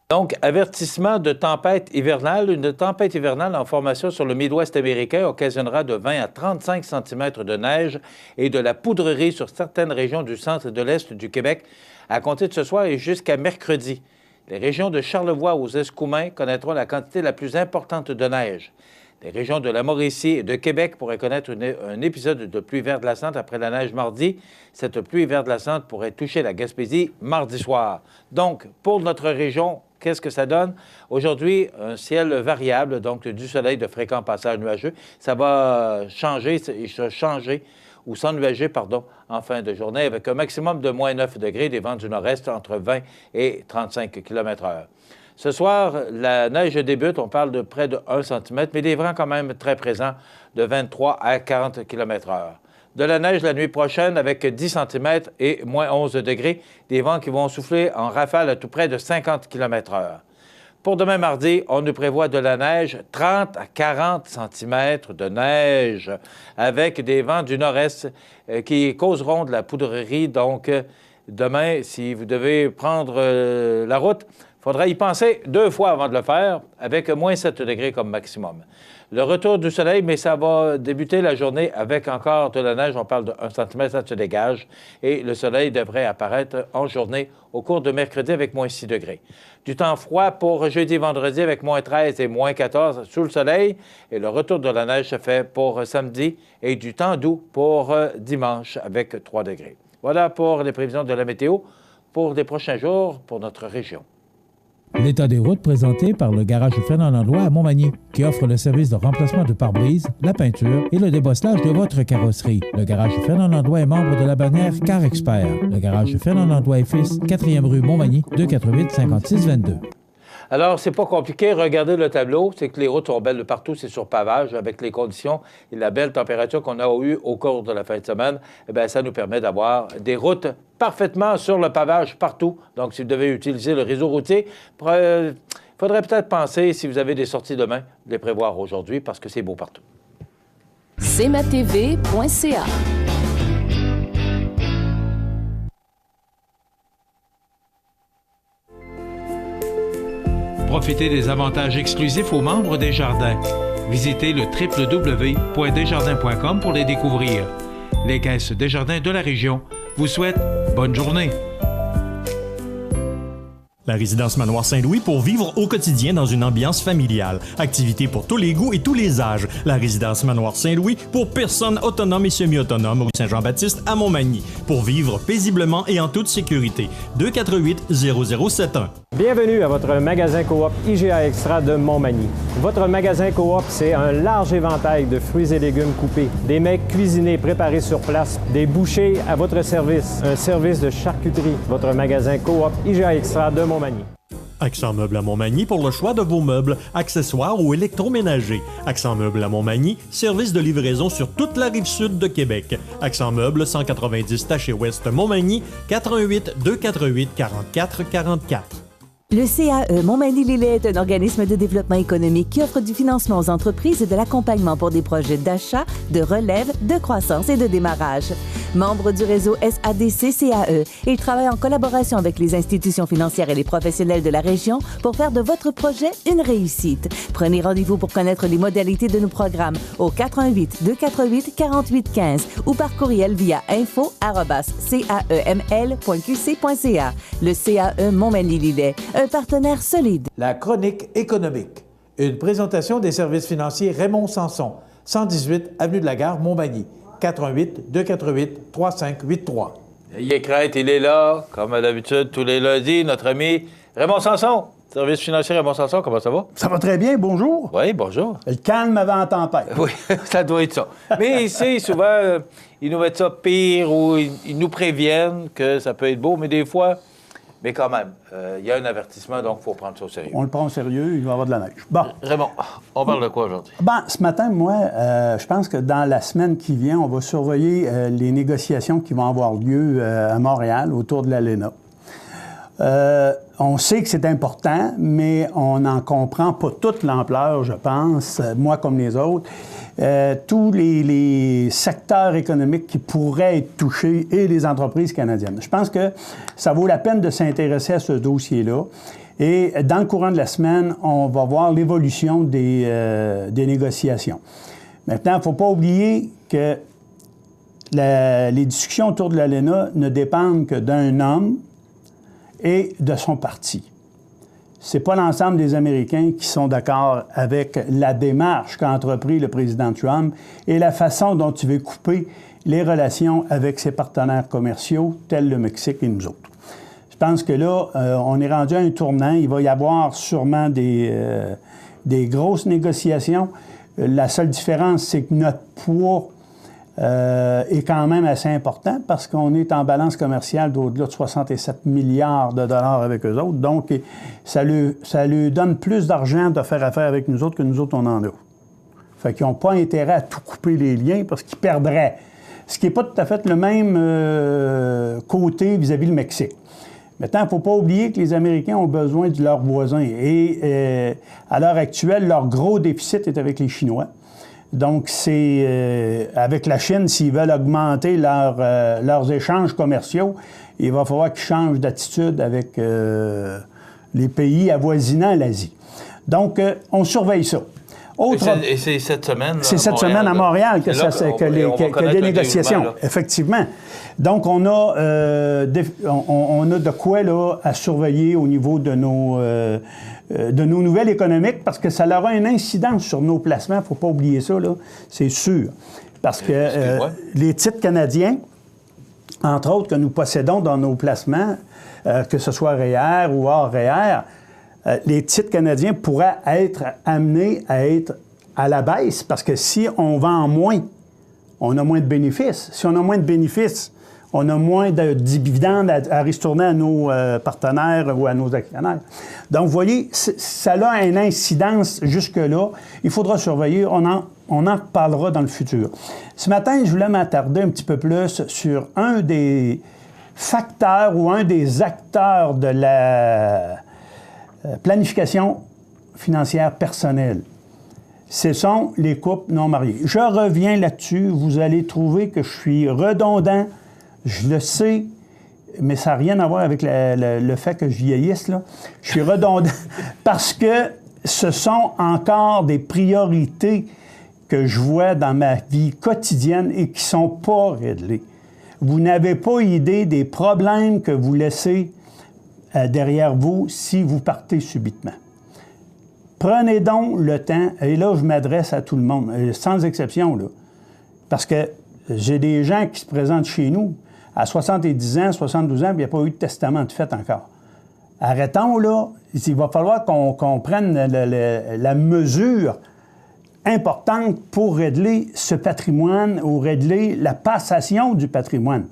[SPEAKER 4] Donc, avertissement de tempête hivernale. Une tempête hivernale en formation sur le Midwest américain occasionnera de 20 à 35 cm de neige et de la poudrerie sur certaines régions du centre et de l'est du Québec à compter de ce soir et jusqu'à mercredi. Les régions de Charlevoix aux Escoumins connaîtront la quantité la plus importante de neige. Les régions de la Mauricie et de Québec pourraient connaître un épisode de pluie verglaçante après la neige mardi. Cette pluie verglaçante pourrait toucher la Gaspésie mardi soir. Donc, pour notre région, qu'est-ce que ça donne? Aujourd'hui, un ciel variable, donc du soleil de fréquents passages nuageux. Ça va changer ou s'ennuager, en fin de journée, avec un maximum de moins 9 degrés, des vents du nord-est entre 20 et 35 km/h. Ce soir, la neige débute, on parle de près de 1 cm, mais des vents quand même très présents, de 23 à 40 km/h. De la neige la nuit prochaine avec 10 cm et moins 11 degrés, des vents qui vont souffler en rafale à tout près de 50 km/h. Pour demain mardi, on nous prévoit de la neige, 30 à 40 cm de neige, avec des vents du nord-est qui causeront de la poudrerie. Donc, demain, si vous devez prendre la route, il faudra y penser 2 fois avant de le faire, avec moins 7 degrés comme maximum. Le retour du soleil, mais ça va débuter la journée avec encore de la neige. On parle de 1 cm, ça se dégage. Et le soleil devrait apparaître en journée au cours de mercredi avec moins 6 degrés. Du temps froid pour jeudi et vendredi avec moins 13 et moins 14 sous le soleil. Et le retour de la neige se fait pour samedi et du temps doux pour dimanche avec 3 degrés. Voilà pour les prévisions de la météo pour les prochains jours pour notre région.
[SPEAKER 2] L'état des routes présenté par le garage Fernand Landlois à Montmagny, qui offre le service de remplacement de pare-brise, la peinture et le débosselage de votre carrosserie. Le garage Fernand Landlois est membre de la bannière Car Expert. Le garage Fernand Landlois et Fils, 4e rue Montmagny, 248 56 22.
[SPEAKER 4] Alors, c'est pas compliqué. Regardez le tableau. C'est que les routes sont belles de partout. C'est sur pavage avec les conditions et la belle température qu'on a eue au cours de la fin de semaine. Eh bien, ça nous permet d'avoir des routes parfaitement sur le pavage partout. Donc, si vous devez utiliser le réseau routier, il faudrait peut-être penser, si vous avez des sorties demain, de les prévoir aujourd'hui parce que c'est beau partout.
[SPEAKER 8] cmatv.ca.
[SPEAKER 2] Profitez des avantages exclusifs aux membres des Jardins. Visitez le www.desjardins.com pour les découvrir. Les Caisses Desjardins de la région vous souhaitent bonne journée.
[SPEAKER 1] La résidence Manoir Saint-Louis pour vivre au quotidien dans une ambiance familiale. Activités pour tous les goûts et tous les âges. La résidence Manoir Saint-Louis pour personnes autonomes et semi-autonomes, rue Saint-Jean-Baptiste à Montmagny. Pour vivre paisiblement et en toute sécurité. 248-0071.
[SPEAKER 8] Bienvenue à votre magasin Coop IGA Extra de Montmagny. Votre magasin Coop, c'est un large éventail de fruits et légumes coupés, des mets cuisinés préparés sur place, des bouchées à votre service, un service de charcuterie. Votre magasin Coop IGA Extra de Montmagny.
[SPEAKER 1] Accent Meubles à Montmagny pour le choix de vos meubles, accessoires ou électroménagers. Accent Meubles à Montmagny, service de livraison sur toute la rive sud de Québec. Accent Meubles, 190 Taché-Ouest Montmagny, 418-248-4444.
[SPEAKER 5] Le CAE Montmagny-Lillet est un organisme de développement économique qui offre du financement aux entreprises et de l'accompagnement pour des projets d'achat, de relève, de croissance et de démarrage. Membre du réseau SADC-CAE, il travaille en collaboration avec les institutions financières et les professionnels de la région pour faire de votre projet une réussite. Prenez rendez-vous pour connaître les modalités de nos programmes au 418-248-4815 ou par courriel via info@caeml.qc.ca. Le CAE Montmagny-Lillet, un partenaire solide.
[SPEAKER 4] La chronique économique. Une présentation des services financiers Raymond Sanson, 118 Avenue de la Gare, Montmagny. 418-248-3583. Il est crête, il est là, comme d'habitude, tous les lundis, notre ami Raymond Sanson. Service financier Raymond Sanson, comment ça va?
[SPEAKER 9] Ça va très bien, bonjour.
[SPEAKER 4] Oui, bonjour.
[SPEAKER 9] Le calme avant la tempête.
[SPEAKER 4] Oui, ça doit être ça. Mais ici, souvent, ils nous mettent ça pire ou ils nous préviennent que ça peut être beau, mais des fois... Mais quand même, il y a un avertissement, donc il faut prendre ça au sérieux.
[SPEAKER 9] On le prend au sérieux, il va y avoir de la neige. Bon.
[SPEAKER 4] Raymond, on parle de quoi aujourd'hui?
[SPEAKER 9] Ce matin, moi, je pense que dans la semaine qui vient, on va surveiller les négociations qui vont avoir lieu à Montréal autour de l'ALENA. On sait que c'est important, mais on n'en comprend pas toute l'ampleur, je pense, moi comme les autres. Tous les secteurs économiques qui pourraient être touchés et les entreprises canadiennes. Je pense que ça vaut la peine de s'intéresser à ce dossier-là. Et dans le courant de la semaine, on va voir l'évolution des négociations. Maintenant, il ne faut pas oublier que les discussions autour de l'ALENA ne dépendent que d'un homme et de son parti. C'est pas l'ensemble des Américains qui sont d'accord avec la démarche qu'a entrepris le président Trump et la façon dont il veut couper les relations avec ses partenaires commerciaux, tels le Mexique et nous autres. Je pense que là, on est rendu à un tournant. Il va y avoir sûrement des grosses négociations. La seule différence, c'est que notre poids est quand même assez important parce qu'on est en balance commerciale d'au-delà de 67 milliards de dollars avec eux autres. Donc, ça lui donne plus d'argent de faire affaire avec nous autres que nous autres, on en a. Fait qu'ils n'ont pas intérêt à tout couper les liens parce qu'ils perdraient. Ce qui n'est pas tout à fait le même côté vis-à-vis le Mexique. Maintenant, il ne faut pas oublier que les Américains ont besoin de leurs voisins. Et à l'heure actuelle, leur gros déficit est avec les Chinois. Donc, c'est avec la Chine, s'ils veulent augmenter leurs échanges commerciaux, il va falloir qu'ils changent d'attitude avec les pays avoisinant l'Asie. Donc, on surveille ça.
[SPEAKER 4] Et c'est cette semaine?
[SPEAKER 9] C'est cette semaine à Montréal qu'il y a des négociations, effectivement. Donc, on a de quoi là, à surveiller au niveau de nos nouvelles économiques parce que ça aura une incidence sur nos placements. Il ne faut pas oublier ça, là. C'est sûr. Parce que les titres canadiens, entre autres, que nous possédons dans nos placements, que ce soit REER ou hors REER, les titres canadiens pourraient être amenés à être à la baisse parce que si on vend moins, on a moins de bénéfices. Si on a moins de bénéfices, on a moins de dividendes à retourner à nos partenaires ou à nos actionnaires. Donc, vous voyez, ça a une incidence jusque-là. Il faudra surveiller. On en parlera dans le futur. Ce matin, je voulais m'attarder un petit peu plus sur un des facteurs ou un des acteurs de la planification financière personnelle. Ce sont les couples non mariés. Je reviens là-dessus. Vous allez trouver que je suis redondant. Je le sais, mais ça n'a rien à voir avec le fait que je vieillisse, là. Je suis redondant parce que ce sont encore des priorités que je vois dans ma vie quotidienne et qui ne sont pas réglées. Vous n'avez pas idée des problèmes que vous laissez derrière vous si vous partez subitement. Prenez donc le temps, et là, je m'adresse à tout le monde, sans exception, là, parce que j'ai des gens qui se présentent chez nous à 70 ans, 72 ans, puis il n'y a pas eu de testament de fait encore. Arrêtons, là. Il va falloir qu'on prenne la mesure importante pour régler ce patrimoine ou régler la passation du patrimoine.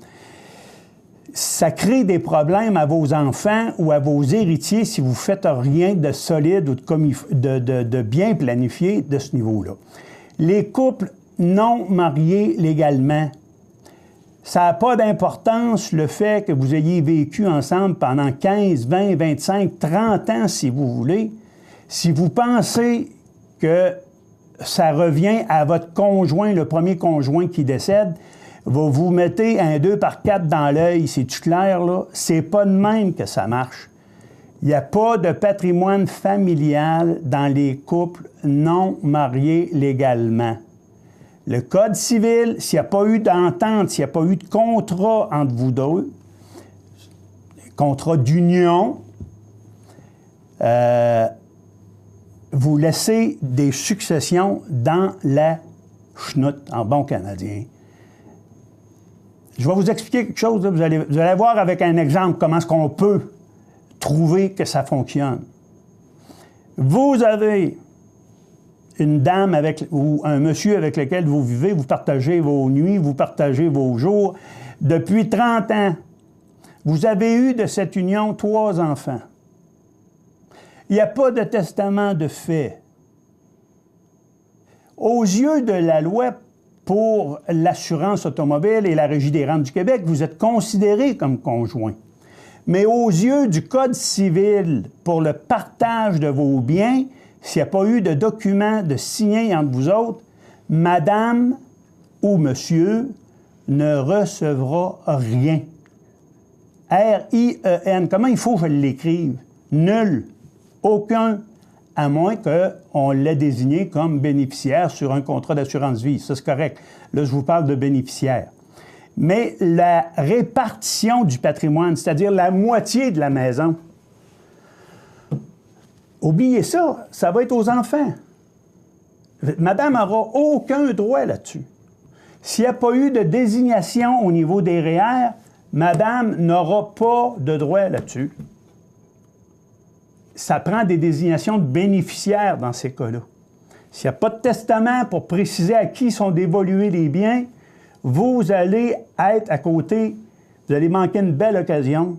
[SPEAKER 9] Ça crée des problèmes à vos enfants ou à vos héritiers si vous ne faites rien de solide ou de bien planifié de ce niveau-là. Les couples non mariés légalement, ça n'a pas d'importance le fait que vous ayez vécu ensemble pendant 15, 20, 25, 30 ans, si vous voulez. Si vous pensez que ça revient à votre conjoint, le premier conjoint qui décède, vous mettez un 2x4 dans l'œil, c'est-tu clair, là? C'est pas de même que ça marche. Il n'y a pas de patrimoine familial dans les couples non mariés légalement. Le Code civil, s'il n'y a pas eu d'entente, s'il n'y a pas eu de contrat entre vous deux, contrat d'union, vous laissez des successions dans la chenoute, en bon canadien. Je vais vous expliquer quelque chose, là. Vous allez voir avec un exemple comment est-ce qu'on peut trouver que ça fonctionne. Vous avez une dame ou un monsieur avec lequel vous vivez, vous partagez vos nuits, vous partagez vos jours. Depuis 30 ans, vous avez eu de cette union 3 enfants. Il n'y a pas de testament de fait. Aux yeux de la loi pour l'assurance automobile et la Régie des rentes du Québec, vous êtes considéré comme conjoint. Mais aux yeux du Code civil pour le partage de vos biens, s'il n'y a pas eu de document de signé entre vous autres, madame ou monsieur ne recevra rien. R-I-E-N. Comment il faut que je l'écrive? Nul. Aucun, à moins qu'on l'ait désigné comme bénéficiaire sur un contrat d'assurance vie. Ça, c'est correct. Là, je vous parle de bénéficiaire. Mais la répartition du patrimoine, c'est-à-dire la moitié de la maison, oubliez ça, ça va être aux enfants. Madame n'aura aucun droit là-dessus. S'il n'y a pas eu de désignation au niveau des REER, madame n'aura pas de droit là-dessus. Ça prend des désignations de bénéficiaires dans ces cas-là. S'il n'y a pas de testament pour préciser à qui sont dévolués les biens, vous allez être à côté, vous allez manquer une belle occasion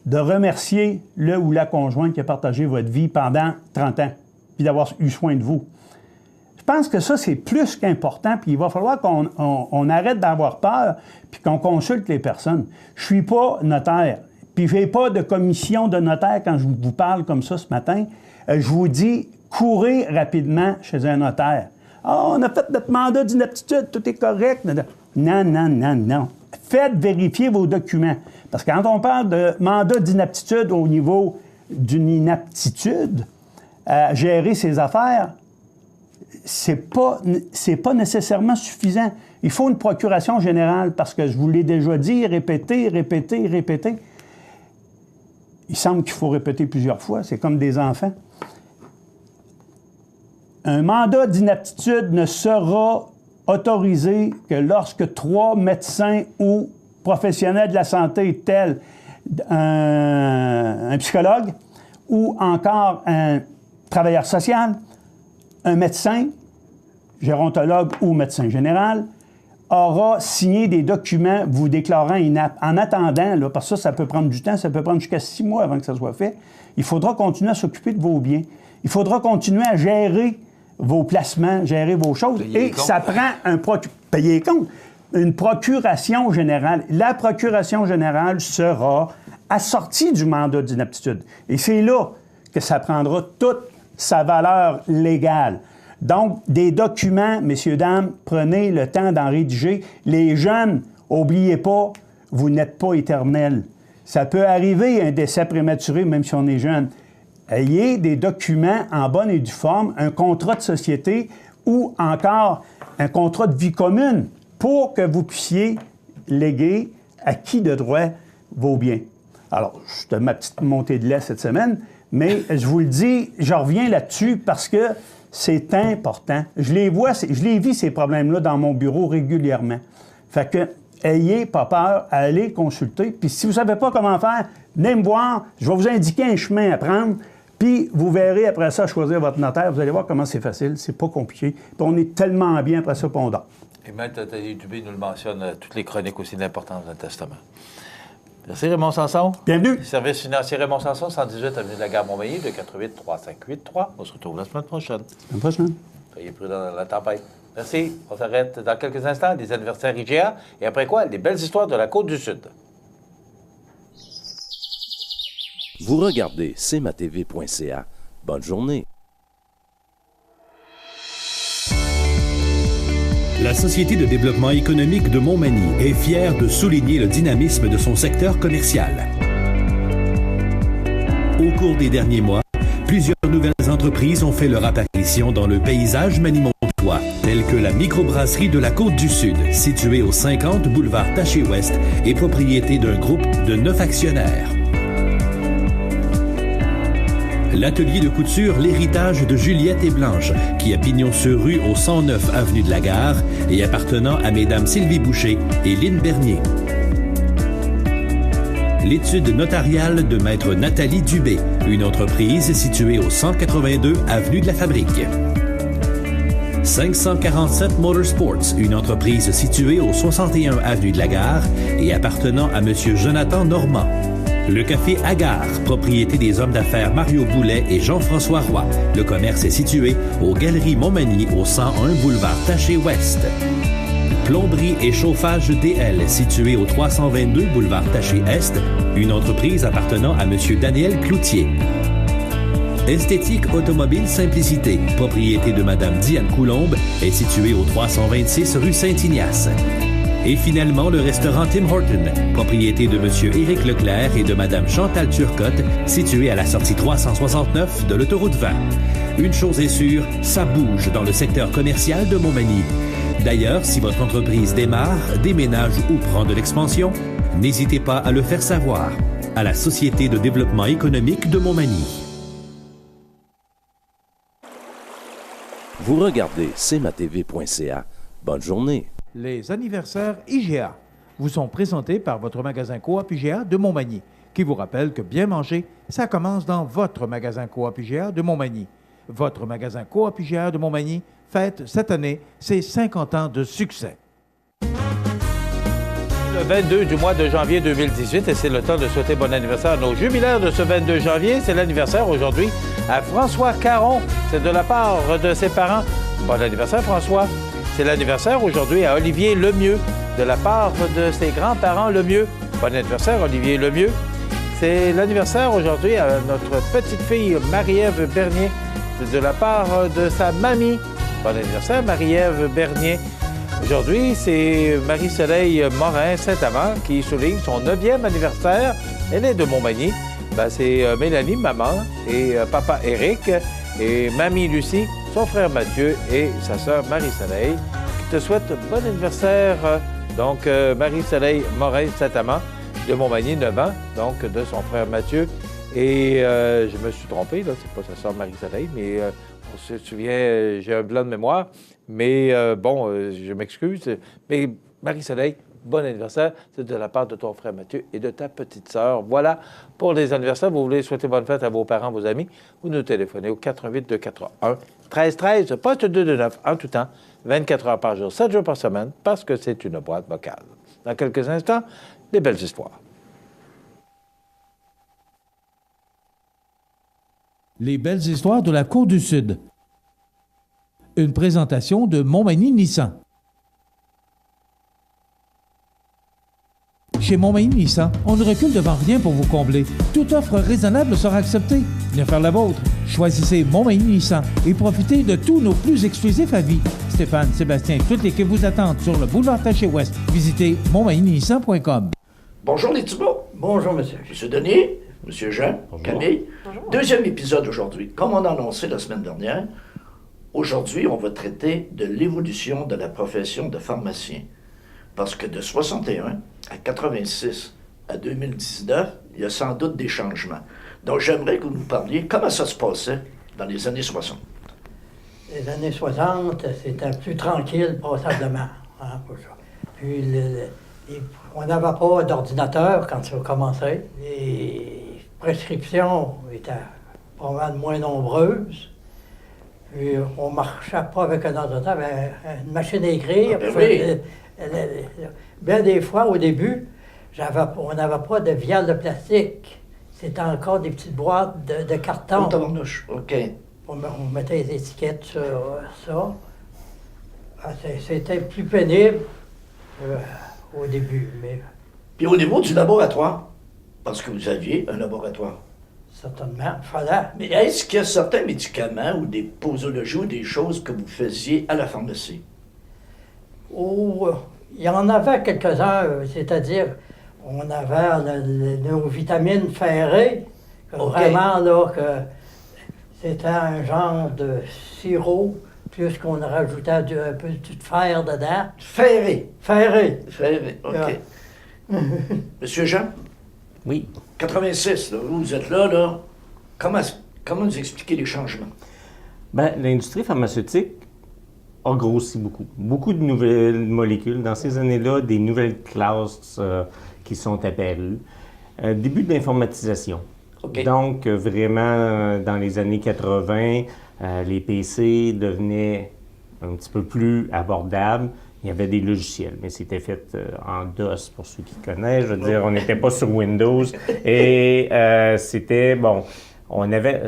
[SPEAKER 9] de remercier le ou la conjointe qui a partagé votre vie pendant 30 ans, puis d'avoir eu soin de vous. Je pense que ça, c'est plus qu'important, puis il va falloir qu'on arrête d'avoir peur, puis qu'on consulte les personnes. Je ne suis pas notaire. Puis je ne fais pas de commission de notaire quand je vous parle comme ça ce matin. Je vous dis, courez rapidement chez un notaire. « Ah, on a fait notre mandat d'inaptitude, tout est correct. » Non, non, non, non. Faites vérifier vos documents. Parce que quand on parle de mandat d'inaptitude au niveau d'une inaptitude à gérer ses affaires, c'est pas nécessairement suffisant. Il faut une procuration générale parce que je vous l'ai déjà dit, répéter. Il semble qu'il faut répéter plusieurs fois. C'est comme des enfants. Un mandat d'inaptitude ne sera autorisé que lorsque 3 médecins ou professionnels de la santé, tels un psychologue ou encore un travailleur social, un médecin, gérontologue ou médecin général, aura signé des documents vous déclarant inapte. En attendant, là, parce que ça peut prendre du temps, ça peut prendre jusqu'à 6 mois avant que ça soit fait, il faudra continuer à s'occuper de vos biens. Il faudra continuer à gérer vos placements, gérer vos choses. Et ça prend payer les comptes. Une procuration générale. La procuration générale sera assortie du mandat d'inaptitude. Et c'est là que ça prendra toute sa valeur légale. Donc, des documents, messieurs, dames, prenez le temps d'en rédiger. Les jeunes, n'oubliez pas, vous n'êtes pas éternel. Ça peut arriver un décès prématuré, même si on est jeune. Ayez des documents en bonne et due forme, un contrat de société ou encore un contrat de vie commune pour que vous puissiez léguer à qui de droit vos biens. Alors, je te ma petite montée de lait cette semaine, mais je vous le dis, je reviens là-dessus parce que c'est important. Je les vis, ces problèmes-là, dans mon bureau régulièrement. Fait que, ayez pas peur à aller consulter. Puis si vous ne savez pas comment faire, venez me voir. Je vais vous indiquer un chemin à prendre. Puis vous verrez après ça choisir votre notaire. Vous allez voir comment c'est facile. C'est pas compliqué. Puis on est tellement bien après ça qu'on dort.
[SPEAKER 4] Et Maître Nathalie Dubé nous le mentionne, toutes les chroniques aussi d'importance d'un testament. Merci Raymond Sanson.
[SPEAKER 9] Bienvenue.
[SPEAKER 4] Service financier Raymond Sanson, 118 avenue de la Gare Montmagny, 248-3583. On se retrouve la semaine prochaine.
[SPEAKER 9] La prochaine.
[SPEAKER 4] Soyez prudents dans la tempête. Merci. On s'arrête dans quelques instants. Les anniversaires IGA. Et après quoi, les belles histoires de la Côte-du-Sud.
[SPEAKER 10] Vous regardez cmatv.ca. Bonne journée.
[SPEAKER 11] La Société de développement économique de Montmagny est fière de souligner le dynamisme de son secteur commercial. Au cours des derniers mois, plusieurs nouvelles entreprises ont fait leur apparition dans le paysage manimontois, telles que la microbrasserie de la Côte-du-Sud, située au 50 boulevard Taché-Ouest et propriété d'un groupe de 9 actionnaires. L'atelier de couture L'Héritage de Juliette et Blanche, qui a pignon sur rue au 109 avenue de la Gare et appartenant à mesdames Sylvie Boucher et Lynne Bernier. L'étude notariale de maître Nathalie Dubé, une entreprise située au 182 avenue de la Fabrique. 547 Motorsports, une entreprise située au 61 avenue de la Gare et appartenant à monsieur Jonathan Normand. Le café Agar, propriété des hommes d'affaires Mario Boulet et Jean-François Roy. Le commerce est situé aux Galeries Montmagny au 101 boulevard Taché-Ouest. Plomberie et chauffage DL, situé au 322 boulevard Taché-Est, une entreprise appartenant à monsieur Daniel Cloutier. Esthétique Automobile Simplicité, propriété de madame Diane Coulombe, est située au 326 rue Saint-Ignace. Et finalement, le restaurant Tim Horton, propriété de M. Éric Leclerc et de Mme Chantal Turcotte, situé à la sortie 369 de l'autoroute 20. Une chose est sûre, ça bouge dans le secteur commercial de Montmagny. D'ailleurs, si votre entreprise démarre, déménage ou prend de l'expansion, n'hésitez pas à le faire savoir à la Société de développement économique de Montmagny.
[SPEAKER 10] Vous regardez cmatv.ca. Bonne journée.
[SPEAKER 2] Les anniversaires IGA vous sont présentés par votre magasin Coop IGA de Montmagny, qui vous rappelle que bien manger, ça commence dans votre magasin Coop IGA de Montmagny. Votre magasin Coop IGA de Montmagny fête cette année ses 50 ans de succès.
[SPEAKER 4] Le 22 du mois de janvier 2018, et c'est le temps de souhaiter bon anniversaire à nos jubilaires de ce 22 janvier. C'est l'anniversaire aujourd'hui à François Caron. C'est de la part de ses parents. Bon anniversaire, François. C'est l'anniversaire aujourd'hui à Olivier Lemieux, de la part de ses grands-parents Lemieux. Bon anniversaire, Olivier Lemieux. C'est l'anniversaire aujourd'hui à notre petite-fille Marie-Ève Bernier, de la part de sa mamie. Bon anniversaire, Marie-Ève Bernier. Aujourd'hui, c'est Marie-Soleil Morin Saint-Amand qui souligne son 9e anniversaire. Elle est de Montmagny. C'est Mélanie, maman, et papa Éric, et mamie Lucie, son frère Mathieu et sa sœur Marie-Soleil, qui te souhaitent bon anniversaire. Donc, Marie-Soleil Morin Saint-Amand de Montmagny, 9 ans, donc de son frère Mathieu. Et je me suis trompé, là, c'est pas sa sœur Marie-Soleil, mais on se souvient, j'ai un blanc de mémoire, mais je m'excuse. Mais Marie-Soleil, bon anniversaire, c'est de la part de ton frère Mathieu et de ta petite sœur. Voilà pour les anniversaires. Vous voulez souhaiter bonne fête à vos parents, vos amis, vous nous téléphonez au 88-241 1313, poste 229, en tout temps, 24 heures par jour, 7 jours par semaine, parce que c'est une boîte vocale. Dans quelques instants, des belles histoires.
[SPEAKER 2] Les belles histoires de la Côte-du-Sud. Une présentation de Montmagny Nissan. Chez Montmagny Nissan, on ne recule devant rien pour vous combler. Toute offre raisonnable sera acceptée. Venez faire la vôtre. Choisissez Montmagny Nissan et profitez de tous nos plus exclusifs avis. Stéphane, Sébastien et toute l'équipe vous attendent sur le boulevard Taché-Ouest. Visitez montmagnynissan.com.
[SPEAKER 6] Bonjour les Thibault.
[SPEAKER 12] Bonjour, monsieur.
[SPEAKER 6] Monsieur Denis, monsieur Jean,
[SPEAKER 12] Bonjour.
[SPEAKER 6] Camille.
[SPEAKER 12] Bonjour.
[SPEAKER 6] Deuxième épisode aujourd'hui. Comme on a annoncé la semaine dernière, aujourd'hui, on va traiter de l'évolution de la profession de pharmacien. Parce que de 61 à 86 à 2019, il y a sans doute des changements. Donc, j'aimerais que vous nous parliez comment ça se passait dans les années 60.
[SPEAKER 12] Les années 60, c'était plus tranquille, passablement. Hein, pour ça. Puis, on n'avait pas d'ordinateur quand ça a commencé. Les prescriptions étaient pas mal moins nombreuses. Puis, on ne marchait pas avec un ordinateur, mais une machine à écrire. Bien des fois, au début, on n'avait pas de viales de plastique. C'était encore des petites boîtes de carton.
[SPEAKER 6] OK.
[SPEAKER 12] On mettait les étiquettes sur ça. C'était plus pénible au début. Mais...
[SPEAKER 6] Puis au niveau du laboratoire, parce que vous aviez un laboratoire.
[SPEAKER 12] Certainement, il fallait.
[SPEAKER 6] Mais est-ce qu'il y a certains médicaments ou des posologies ou des choses que vous faisiez à la pharmacie?
[SPEAKER 12] Oh, il y en avait quelques-uns, c'est-à-dire, on avait nos vitamines ferrées, vraiment là, que c'était un genre de sirop, plus qu'on rajoutait un peu de fer dedans.
[SPEAKER 6] Ferré?
[SPEAKER 12] Ferré.
[SPEAKER 6] Ferré, OK. Monsieur Jean?
[SPEAKER 13] Oui.
[SPEAKER 6] 86, là, vous êtes là. Comment vous expliquez les changements?
[SPEAKER 13] Bien, l'industrie pharmaceutique a grossi beaucoup. Beaucoup de nouvelles molécules. Dans ces années-là, des nouvelles classes qui sont apparues. Début de l'informatisation.
[SPEAKER 6] Okay.
[SPEAKER 13] Donc, vraiment, dans les années 80, les PC devenaient un petit peu plus abordables. Il y avait des logiciels, mais c'était fait en DOS, pour ceux qui connaissent. Je veux dire, on n'était pas sur Windows. Et c'était, bon,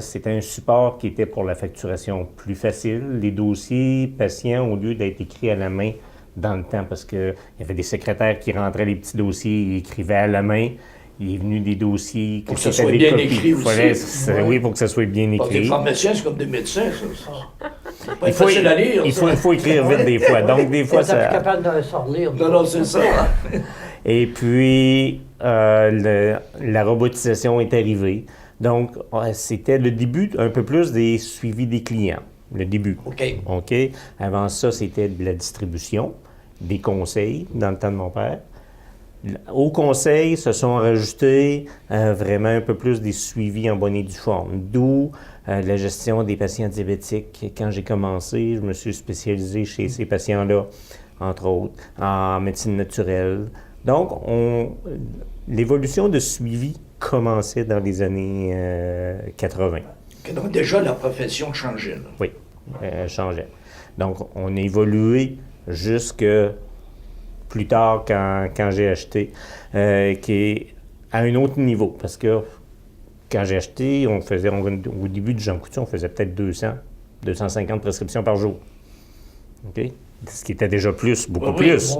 [SPEAKER 13] c'était un support qui était pour la facturation plus facile. Les dossiers patients, au lieu d'être écrits à la main dans le temps, parce qu'il y avait des secrétaires qui rentraient les petits dossiers et écrivaient à la main. Il est venu des dossiers...
[SPEAKER 6] Pour que ça soit bien écrit aussi.
[SPEAKER 13] Oui, pour que ça soit bien écrit.
[SPEAKER 6] Les pharmaciens, c'est comme des médecins, ça. C'est pas
[SPEAKER 13] facile à lire. Il faut écrire vite des fois. Donc, des fois, ça...
[SPEAKER 12] plus capable de s'en relire.
[SPEAKER 6] Non, c'est ça.
[SPEAKER 13] Et puis, la robotisation est arrivée. Donc, c'était le début un peu plus des suivis des clients. Le début. OK. Avant ça, c'était de la distribution, des conseils, dans le temps de mon père. Au conseil, se sont rajoutés vraiment un peu plus des suivis en bonne et due forme. D'où la gestion des patients diabétiques. Quand j'ai commencé, je me suis spécialisé chez ces patients-là, entre autres, en médecine naturelle. Donc, l'évolution de suivi commençait dans les années 80.
[SPEAKER 6] Donc, déjà, la profession changeait. Là.
[SPEAKER 13] Oui, elle changeait. Donc, on a évolué jusque... plus tard, quand j'ai acheté, qui est à un autre niveau. Parce que quand j'ai acheté, au début du Jean Coutu, on faisait peut-être 250 prescriptions par jour. OK? Ce qui était déjà beaucoup plus.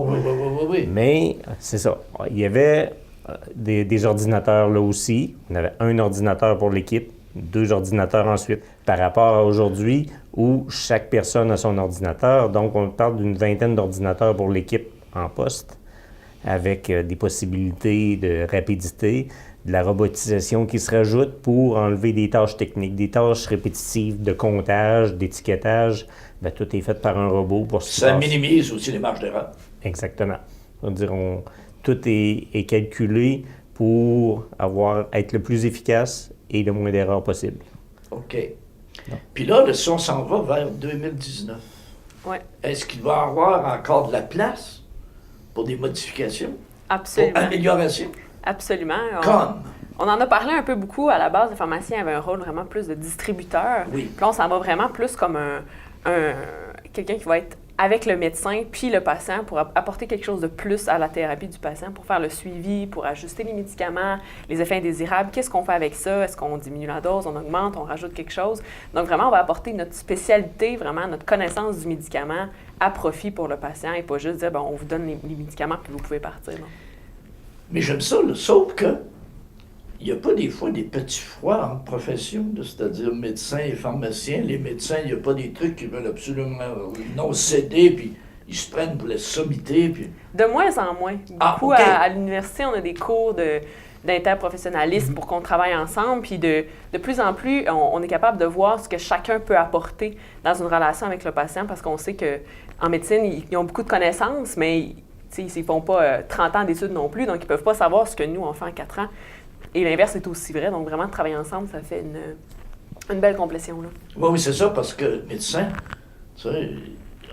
[SPEAKER 6] Oui.
[SPEAKER 13] Mais c'est ça. Il y avait des ordinateurs là aussi. On avait un ordinateur pour l'équipe, 2 ordinateurs ensuite. Par rapport à aujourd'hui, où chaque personne a son ordinateur, donc on parle d'une vingtaine d'ordinateurs pour l'équipe en poste, avec des possibilités de rapidité, de la robotisation qui se rajoute pour enlever des tâches techniques, des tâches répétitives de comptage, d'étiquetage. Bien, tout est fait par un robot pour
[SPEAKER 6] ça minimise aussi les marges d'erreur.
[SPEAKER 13] Exactement. Tout est calculé pour être le plus efficace et le moins d'erreurs possible.
[SPEAKER 6] OK. Puis là, si on s'en va vers 2019, est-ce qu'il va y avoir encore de la place pour des modifications?
[SPEAKER 14] Absolument.
[SPEAKER 6] Pour amélioration?
[SPEAKER 14] Absolument.
[SPEAKER 6] Comme?
[SPEAKER 14] On en a parlé un peu beaucoup. À la base, les pharmaciens avaient un rôle vraiment plus de distributeur.
[SPEAKER 6] Oui.
[SPEAKER 14] Puis là, on s'en va vraiment plus comme quelqu'un qui va être avec le médecin puis le patient pour apporter quelque chose de plus à la thérapie du patient, pour faire le suivi, pour ajuster les médicaments, les effets indésirables. Qu'est-ce qu'on fait avec ça? Est-ce qu'on diminue la dose, on augmente, on rajoute quelque chose? Donc vraiment, on va apporter notre spécialité, vraiment notre connaissance du médicament à profit pour le patient et pas juste dire, on vous donne les médicaments puis vous pouvez partir. Non?
[SPEAKER 6] Mais j'aime ça, sauf que il n'y a pas des fois des petits froids entre professions, c'est-à-dire médecins et pharmaciens. Les médecins, il n'y a pas des trucs qui veulent absolument non céder, puis ils se prennent pour la sommité. Puis...
[SPEAKER 14] De moins en moins. Beaucoup à l'université, on a des cours d'interprofessionnalisme pour qu'on travaille ensemble. Puis de plus en plus, on est capable de voir ce que chacun peut apporter dans une relation avec le patient parce qu'on sait qu'en médecine, ils ont beaucoup de connaissances, mais ils ne font pas 30 ans d'études non plus, donc ils ne peuvent pas savoir ce que nous, on fait en 4 ans. Et l'inverse est aussi vrai. Donc vraiment, travailler ensemble, ça fait une belle complétion. Là.
[SPEAKER 6] Oui, c'est ça, parce que médecin, tu sais,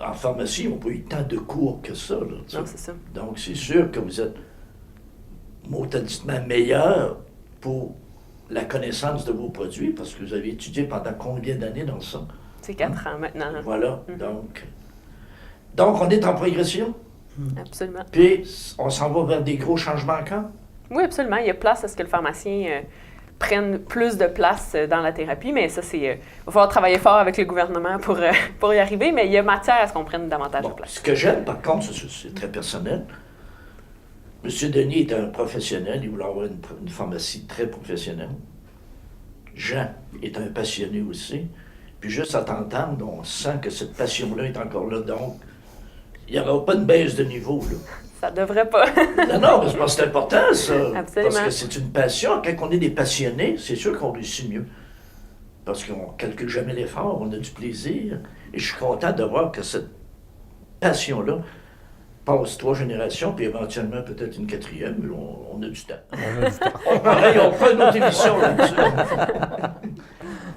[SPEAKER 6] en pharmacie, ils n'ont pas eu tant de cours que ça. Là,
[SPEAKER 14] non, c'est ça.
[SPEAKER 6] Donc, c'est sûr que vous êtes motadiquement meilleur pour la connaissance de vos produits, parce que vous avez étudié pendant combien d'années dans ça?
[SPEAKER 14] C'est 4 ans maintenant.
[SPEAKER 6] Voilà. Donc, on est en progression.
[SPEAKER 14] Absolument.
[SPEAKER 6] Puis, on s'en va vers des gros changements encore?
[SPEAKER 14] Oui, absolument. Il y a place à ce que le pharmacien prenne plus de place dans la thérapie, mais ça, il va falloir travailler fort avec le gouvernement pour y arriver, mais il y a matière à ce qu'on prenne davantage de place.
[SPEAKER 6] Ce que j'aime, par contre, c'est très personnel. M. Denis est un professionnel, il voulait avoir une pharmacie très professionnelle. Jean est un passionné aussi. Puis juste à t'entendre, on sent que cette passion-là est encore là, donc il n'y aura pas de baisse de niveau, là.
[SPEAKER 14] Ça devrait pas.
[SPEAKER 6] non, mais c'est important, ça.
[SPEAKER 14] Absolument.
[SPEAKER 6] Parce que c'est une passion. Quand on est des passionnés, c'est sûr qu'on réussit mieux. Parce qu'on ne calcule jamais l'effort, on a du plaisir. Et je suis content de voir que cette passion-là passe 3 générations, puis éventuellement peut-être une 4e, mais on a du temps. On a du temps. Pareil, on fait une autre émission là-dessus.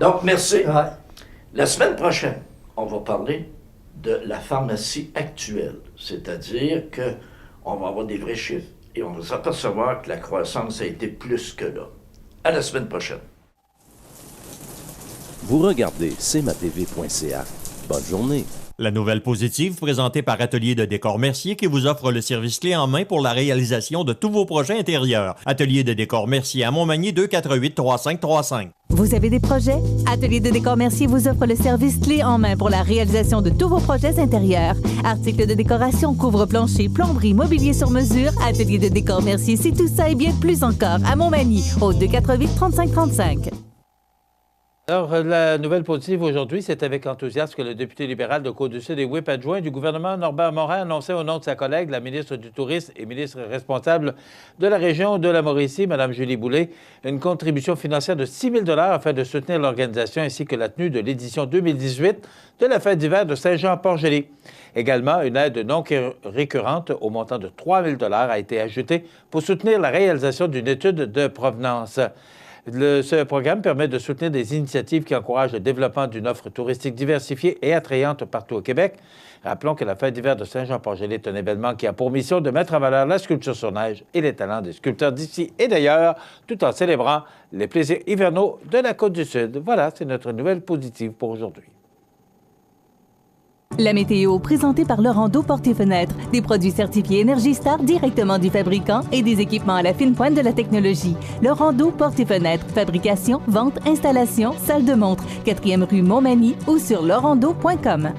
[SPEAKER 6] Donc, merci. Ouais. La semaine prochaine, on va parler de la pharmacie actuelle. C'est-à-dire que on va avoir des vrais chiffres et on va s'apercevoir que la croissance a été plus que là. À la semaine prochaine.
[SPEAKER 10] Vous regardez cmatv.ca. Bonne journée.
[SPEAKER 1] La nouvelle positive présentée par Atelier de décor Mercier qui vous offre le service clé en main pour la réalisation de tous vos projets intérieurs. Atelier de décor Mercier à Montmagny 248-3535.
[SPEAKER 5] Vous avez des projets? Atelier de décor Mercier vous offre le service clé en main pour la réalisation de tous vos projets intérieurs. Articles de décoration, couvre-plancher, plomberie, mobilier sur mesure. Atelier de décor Mercier, c'est tout ça et bien plus encore à Montmagny au 248-3535.
[SPEAKER 4] Alors, la nouvelle positive aujourd'hui, c'est avec enthousiasme que le député libéral de Côte-du-Sud et whip adjoint du gouvernement, Norbert Morin, annonçait au nom de sa collègue, la ministre du Tourisme et ministre responsable de la région de la Mauricie, Mme Julie Boulay, une contribution financière de 6 000 $ afin de soutenir l'organisation ainsi que la tenue de l'édition 2018 de la fête d'hiver de Saint-Jean-Port-Joli. Également, une aide non récurrente au montant de 3 000 $ a été ajoutée pour soutenir la réalisation d'une étude de provenance. Ce programme permet de soutenir des initiatives qui encouragent le développement d'une offre touristique diversifiée et attrayante partout au Québec. Rappelons que la fête d'hiver de Saint-Jean-Port-Joli est un événement qui a pour mission de mettre en valeur la sculpture sur neige et les talents des sculpteurs d'ici et d'ailleurs, tout en célébrant les plaisirs hivernaux de la Côte-du-Sud. Voilà, c'est notre nouvelle positive pour aujourd'hui.
[SPEAKER 5] La météo, présentée par Laurando Portes et Fenêtres. Des produits certifiés Énergie Star directement du fabricant et des équipements à la fine pointe de la technologie. Laurando Portes et Fenêtres. Fabrication, vente, installation, salle de montre. 4e rue Montmagny ou sur laurando.com.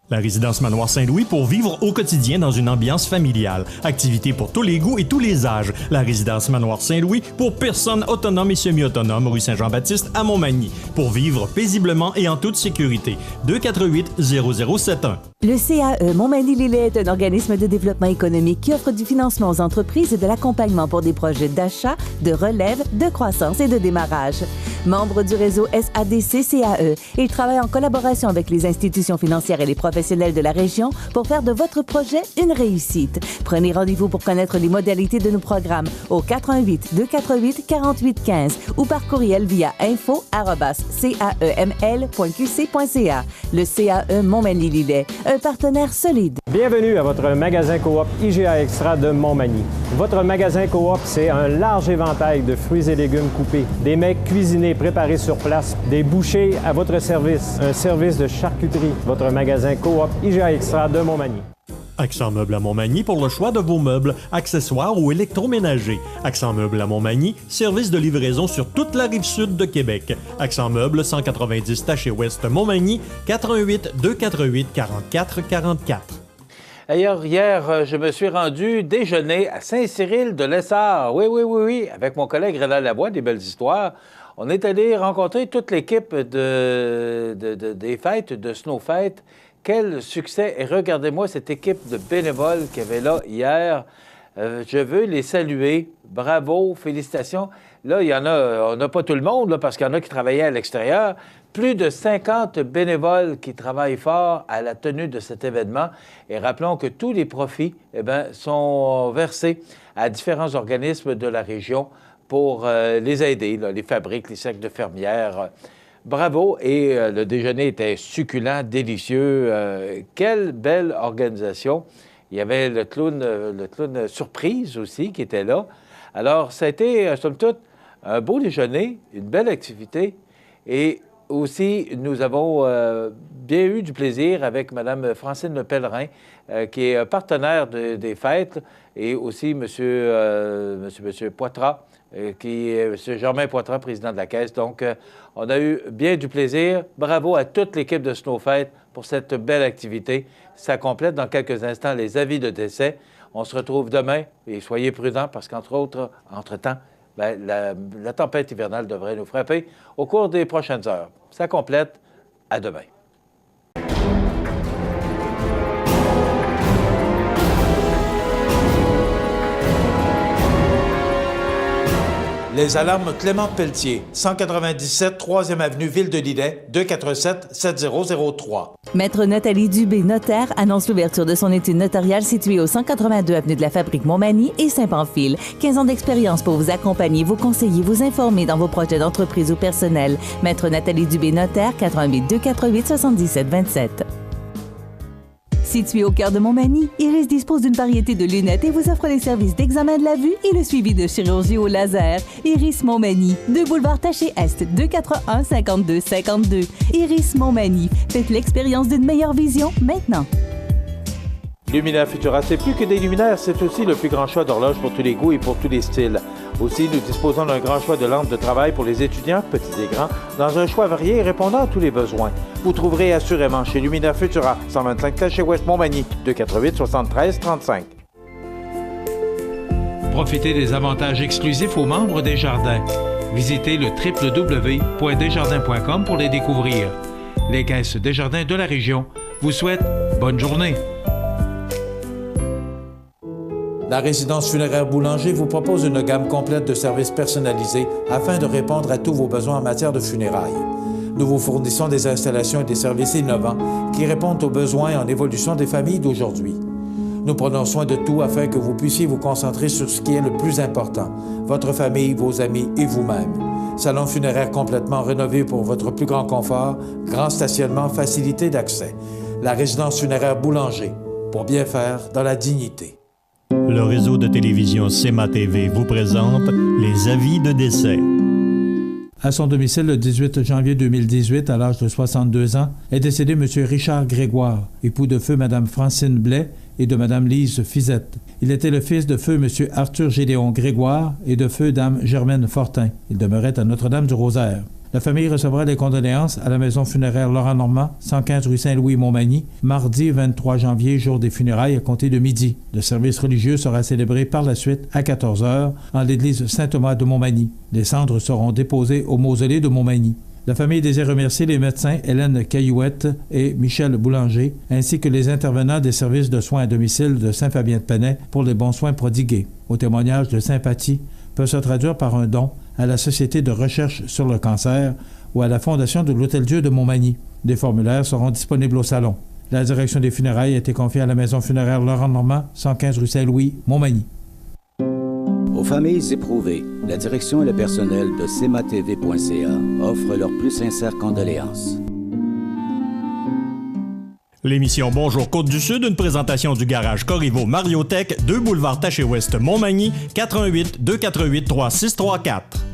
[SPEAKER 1] La résidence Manoir Saint-Louis pour vivre au quotidien dans une ambiance familiale. Activités pour tous les goûts et tous les âges. La résidence Manoir Saint-Louis pour personnes autonomes et semi-autonomes, rue Saint-Jean-Baptiste à Montmagny. Pour vivre paisiblement et en toute sécurité. 248-0071.
[SPEAKER 5] Le CAE Montmagny-Lillet est un organisme de développement économique qui offre du financement aux entreprises et de l'accompagnement pour des projets d'achat, de relève, de croissance et de démarrage. Membre du réseau SADC-CAE, il travaille en collaboration avec les institutions financières et les professionnels de la région pour faire de votre projet une réussite. Prenez rendez-vous pour connaître les modalités de nos programmes au 418-248-4815 ou par courriel via info@caeml.qc.ca. Le CAE Montmagny-Lillet, un partenaire solide.
[SPEAKER 8] Bienvenue à votre magasin Coop IGA Extra de Montmagny. Votre magasin Coop, c'est un large éventail de fruits et légumes coupés, des mets cuisinés préparés sur place, des bouchées à votre service, un service de charcuterie. Votre magasin Coop IGA Extra de Montmagny.
[SPEAKER 1] Accent Meubles à Montmagny pour le choix de vos meubles, accessoires ou électroménagers. Accent Meubles à Montmagny, service de livraison sur toute la rive sud de Québec. Accent Meubles, 190 Taché Ouest Montmagny, 88 248 44 44.
[SPEAKER 4] D'ailleurs, hier, je me suis rendu déjeuner à Saint-Cyril-de-Lessard. Oui, avec mon collègue Renan Lavoie, des belles histoires. On est allé rencontrer toute l'équipe des fêtes, de Snowfête. Quel succès! Et regardez-moi cette équipe de bénévoles qu'il y avait là hier. Je veux les saluer. Bravo, félicitations. Là, il y en a, on n'a pas tout le monde, là, parce qu'il y en a qui travaillaient à l'extérieur. Plus de 50 bénévoles qui travaillent fort à la tenue de cet événement. Et rappelons que tous les profits sont versés à différents organismes de la région pour les aider, là, les fabriques, les cercles de fermières. Bravo. Et le déjeuner était succulent, délicieux. Quelle belle organisation. Il y avait le clown surprise aussi qui était là. Alors, ça a été, somme toute, un beau déjeuner, une belle activité. Et aussi, nous avons bien eu du plaisir avec Mme Francine Pellerin, qui est partenaire des fêtes, et aussi M. Poitras, qui est M. Germain Poitras, président de la Caisse. Donc, on a eu bien du plaisir. Bravo à toute l'équipe de Snowfête pour cette belle activité. Ça complète dans quelques instants les avis de décès. On se retrouve demain et soyez prudents parce entre-temps, la tempête hivernale devrait nous frapper au cours des prochaines heures. Ça complète. À demain. Les alarmes Clément Pelletier, 197 3e avenue Ville de Lillet, 247-7003.
[SPEAKER 5] Maître Nathalie Dubé, notaire, annonce l'ouverture de son étude notariale située au 182 avenue de la Fabrique Montmagny et Saint-Pamphile. 15 ans d'expérience pour vous accompagner, vous conseiller, vous informer dans vos projets d'entreprise ou personnel. Maître Nathalie Dubé, notaire, 88 248 77 27. Situé au cœur de Montmagny, Iris dispose d'une variété de lunettes et vous offre les services d'examen de la vue et le suivi de chirurgie au laser. Iris Montmagny, 2 boulevard Taché-Est, 241-5252. Iris Montmagny, faites l'expérience d'une meilleure vision maintenant.
[SPEAKER 4] Luminaire Futura, c'est plus que des luminaires, c'est aussi le plus grand choix d'horloges pour tous les goûts et pour tous les styles. Aussi, nous disposons d'un grand choix de lampes de travail pour les étudiants, petits et grands, dans un choix varié et répondant à tous les besoins. Vous trouverez assurément chez Luminaire Futura, 125 Taché Ouest Montmagny, 248-73-35. Profitez des avantages exclusifs aux membres des Jardins. Visitez le www.desjardins.com pour les découvrir. Les caisses Desjardins de la région vous souhaitent bonne journée. La résidence funéraire Boulanger vous propose une gamme complète de services personnalisés afin de répondre à tous vos besoins en matière de funérailles. Nous vous fournissons des installations et des services innovants qui répondent aux besoins en évolution des familles d'aujourd'hui. Nous prenons soin de tout afin que vous puissiez vous concentrer sur ce qui est le plus important, votre famille, vos amis et vous-même. Salon funéraire complètement rénové pour votre plus grand confort, grand stationnement, facilité d'accès. La résidence funéraire Boulanger, pour bien faire dans la dignité.
[SPEAKER 1] Le réseau de télévision CEMA TV vous présente les avis de décès.
[SPEAKER 2] À son domicile le 18 janvier 2018, à l'âge de 62 ans, est décédé M. Richard Grégoire, époux de feu Mme Francine Blais et de Mme Lise Fizette. Il était le fils de feu M. Arthur Gédéon Grégoire et de feu Dame Germaine Fortin. Il demeurait à Notre-Dame-du-Rosaire. La famille recevra les condoléances à la maison funéraire Laurent Normand, 115 rue Saint-Louis, Montmagny, mardi 23 janvier, jour des funérailles, à compter de midi. Le service religieux sera célébré par la suite à 14h en l'église Saint-Thomas de Montmagny. Les cendres seront déposées au mausolée de Montmagny. La famille désire remercier les médecins Hélène Caillouette et Michel Boulanger, ainsi que les intervenants des services de soins à domicile de Saint-Fabien-de-Penay pour les bons soins prodigués. Au témoignage de sympathie peut se traduire par un don à la Société de recherche sur le cancer ou à la Fondation de l'Hôtel-Dieu de Montmagny. Des formulaires seront disponibles au salon. La direction des funérailles a été confiée à la maison funéraire Laurent Normand, 115 rue Saint-Louis, Montmagny.
[SPEAKER 15] Aux familles éprouvées, la direction et le personnel de cematv.ca offrent leurs plus sincères condoléances.
[SPEAKER 1] L'émission Bonjour Côte-du-Sud, une présentation du garage Corriveau Mariotech, 2 boulevard Taché-Ouest Montmagny, 88 248 3634.